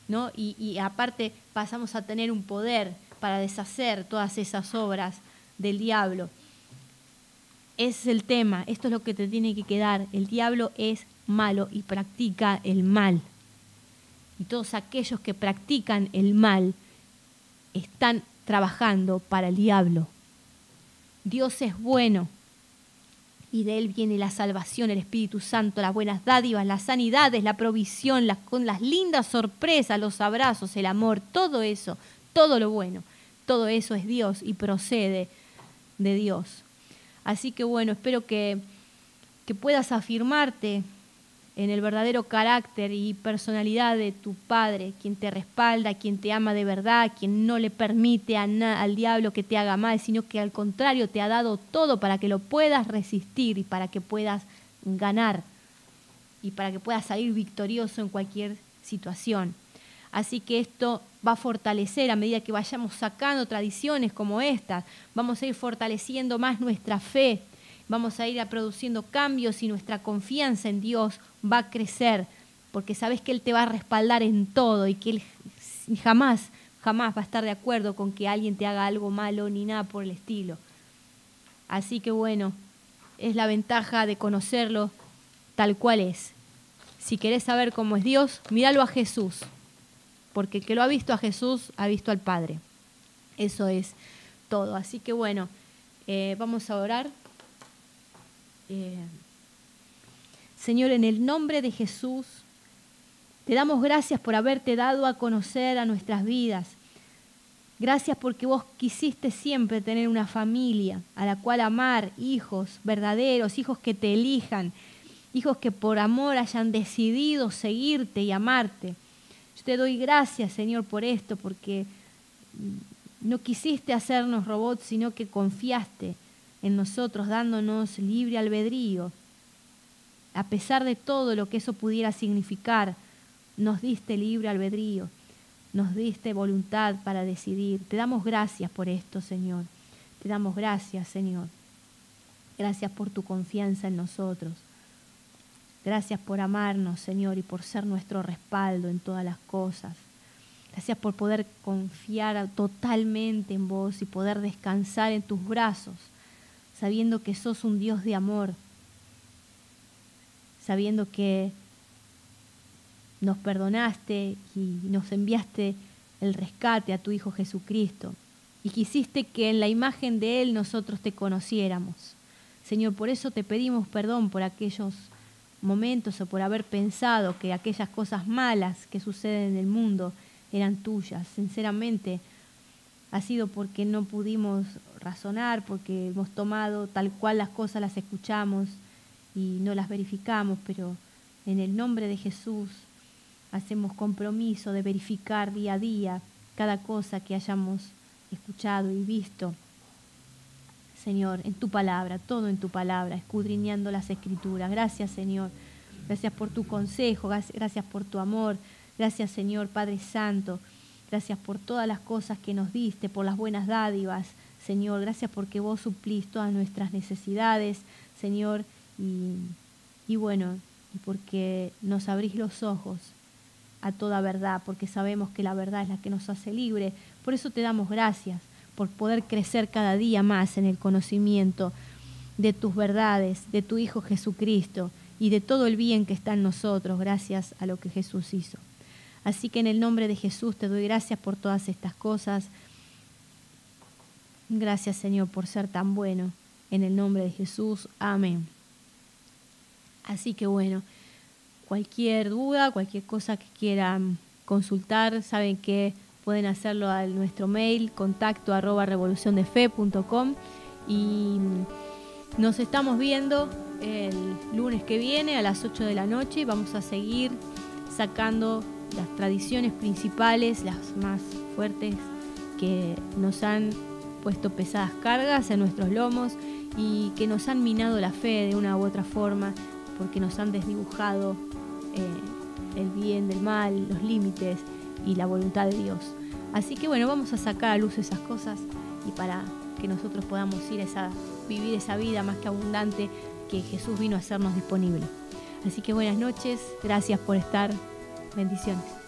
¿no? Y aparte pasamos a tener un poder para deshacer todas esas obras del diablo. Ese es el tema, esto es lo que te tiene que quedar. El diablo es malo y practica el mal. Y todos aquellos que practican el mal están trabajando para el diablo. Dios es bueno y de Él viene la salvación, el Espíritu Santo, las buenas dádivas, las sanidades, la provisión, con las lindas sorpresas, los abrazos, el amor, todo eso, todo lo bueno, todo eso es Dios y procede de Dios. Así que bueno, espero que puedas afirmarte en el verdadero carácter y personalidad de tu Padre, quien te respalda, quien te ama de verdad, quien no le permite al diablo que te haga mal, sino que al contrario te ha dado todo para que lo puedas resistir y para que puedas ganar y para que puedas salir victorioso en cualquier situación. Así que esto va a fortalecer a medida que vayamos sacando tradiciones como estas, vamos a ir fortaleciendo más nuestra fe, vamos a ir produciendo cambios y nuestra confianza en Dios va a crecer, porque sabes que Él te va a respaldar en todo y que Él jamás va a estar de acuerdo con que alguien te haga algo malo ni nada por el estilo. Así que bueno, es la ventaja de conocerlo tal cual es. Si querés saber cómo es Dios, míralo a Jesús, porque el que lo ha visto a Jesús ha visto al Padre. Eso es todo. Así que bueno, vamos a orar. Señor, en el nombre de Jesús, te damos gracias por haberte dado a conocer a nuestras vidas. Gracias porque vos quisiste siempre tener una familia a la cual amar, hijos verdaderos, hijos que te elijan, hijos que por amor hayan decidido seguirte y amarte. Yo te doy gracias, Señor, por esto, porque no quisiste hacernos robots, sino que confiaste en nosotros, dándonos libre albedrío. A pesar de todo lo que eso pudiera significar, nos diste libre albedrío, nos diste voluntad para decidir. Te damos gracias por esto, Señor. Te damos gracias, Señor. Gracias por tu confianza en nosotros. Gracias por amarnos, Señor, y por ser nuestro respaldo en todas las cosas. Gracias por poder confiar totalmente en vos y poder descansar en tus brazos, sabiendo que sos un Dios de amor, sabiendo que nos perdonaste y nos enviaste el rescate a tu Hijo Jesucristo y quisiste que en la imagen de Él nosotros te conociéramos. Señor, por eso te pedimos perdón por aquellos momentos o por haber pensado que aquellas cosas malas que suceden en el mundo eran tuyas. Sinceramente, ha sido porque no pudimos razonar, porque hemos tomado tal cual las cosas, las escuchamos y no las verificamos, pero en el nombre de Jesús hacemos compromiso de verificar día a día cada cosa que hayamos escuchado y visto, Señor, en tu palabra, todo en tu palabra, escudriñando las Escrituras. Gracias, Señor. Gracias por tu consejo, gracias por tu amor. Gracias, Señor, Padre Santo. Gracias por todas las cosas que nos diste, por las buenas dádivas, Señor. Gracias porque vos suplís todas nuestras necesidades, Señor. Y bueno, y porque nos abrís los ojos a toda verdad, porque sabemos que la verdad es la que nos hace libre. Por eso te damos gracias, por poder crecer cada día más en el conocimiento de tus verdades, de tu Hijo Jesucristo y de todo el bien que está en nosotros, gracias a lo que Jesús hizo. Así que en el nombre de Jesús te doy gracias por todas estas cosas. Gracias, Señor, por ser tan bueno. En el nombre de Jesús, amén. Así que bueno, cualquier duda, cualquier cosa que quieran consultar, saben que pueden hacerlo a nuestro mail, contacto@revoluciondefe.com, y nos estamos viendo el lunes que viene a las 8 de la noche. Vamos a seguir sacando las tradiciones principales, las más fuertes, que nos han puesto pesadas cargas en nuestros lomos y que nos han minado la fe de una u otra forma, porque nos han desdibujado el bien del mal, los límites y la voluntad de Dios. Así que bueno, vamos a sacar a luz esas cosas, y para que nosotros podamos vivir esa vida más que abundante que Jesús vino a hacernos disponible. Así que buenas noches, gracias por estar. Bendiciones.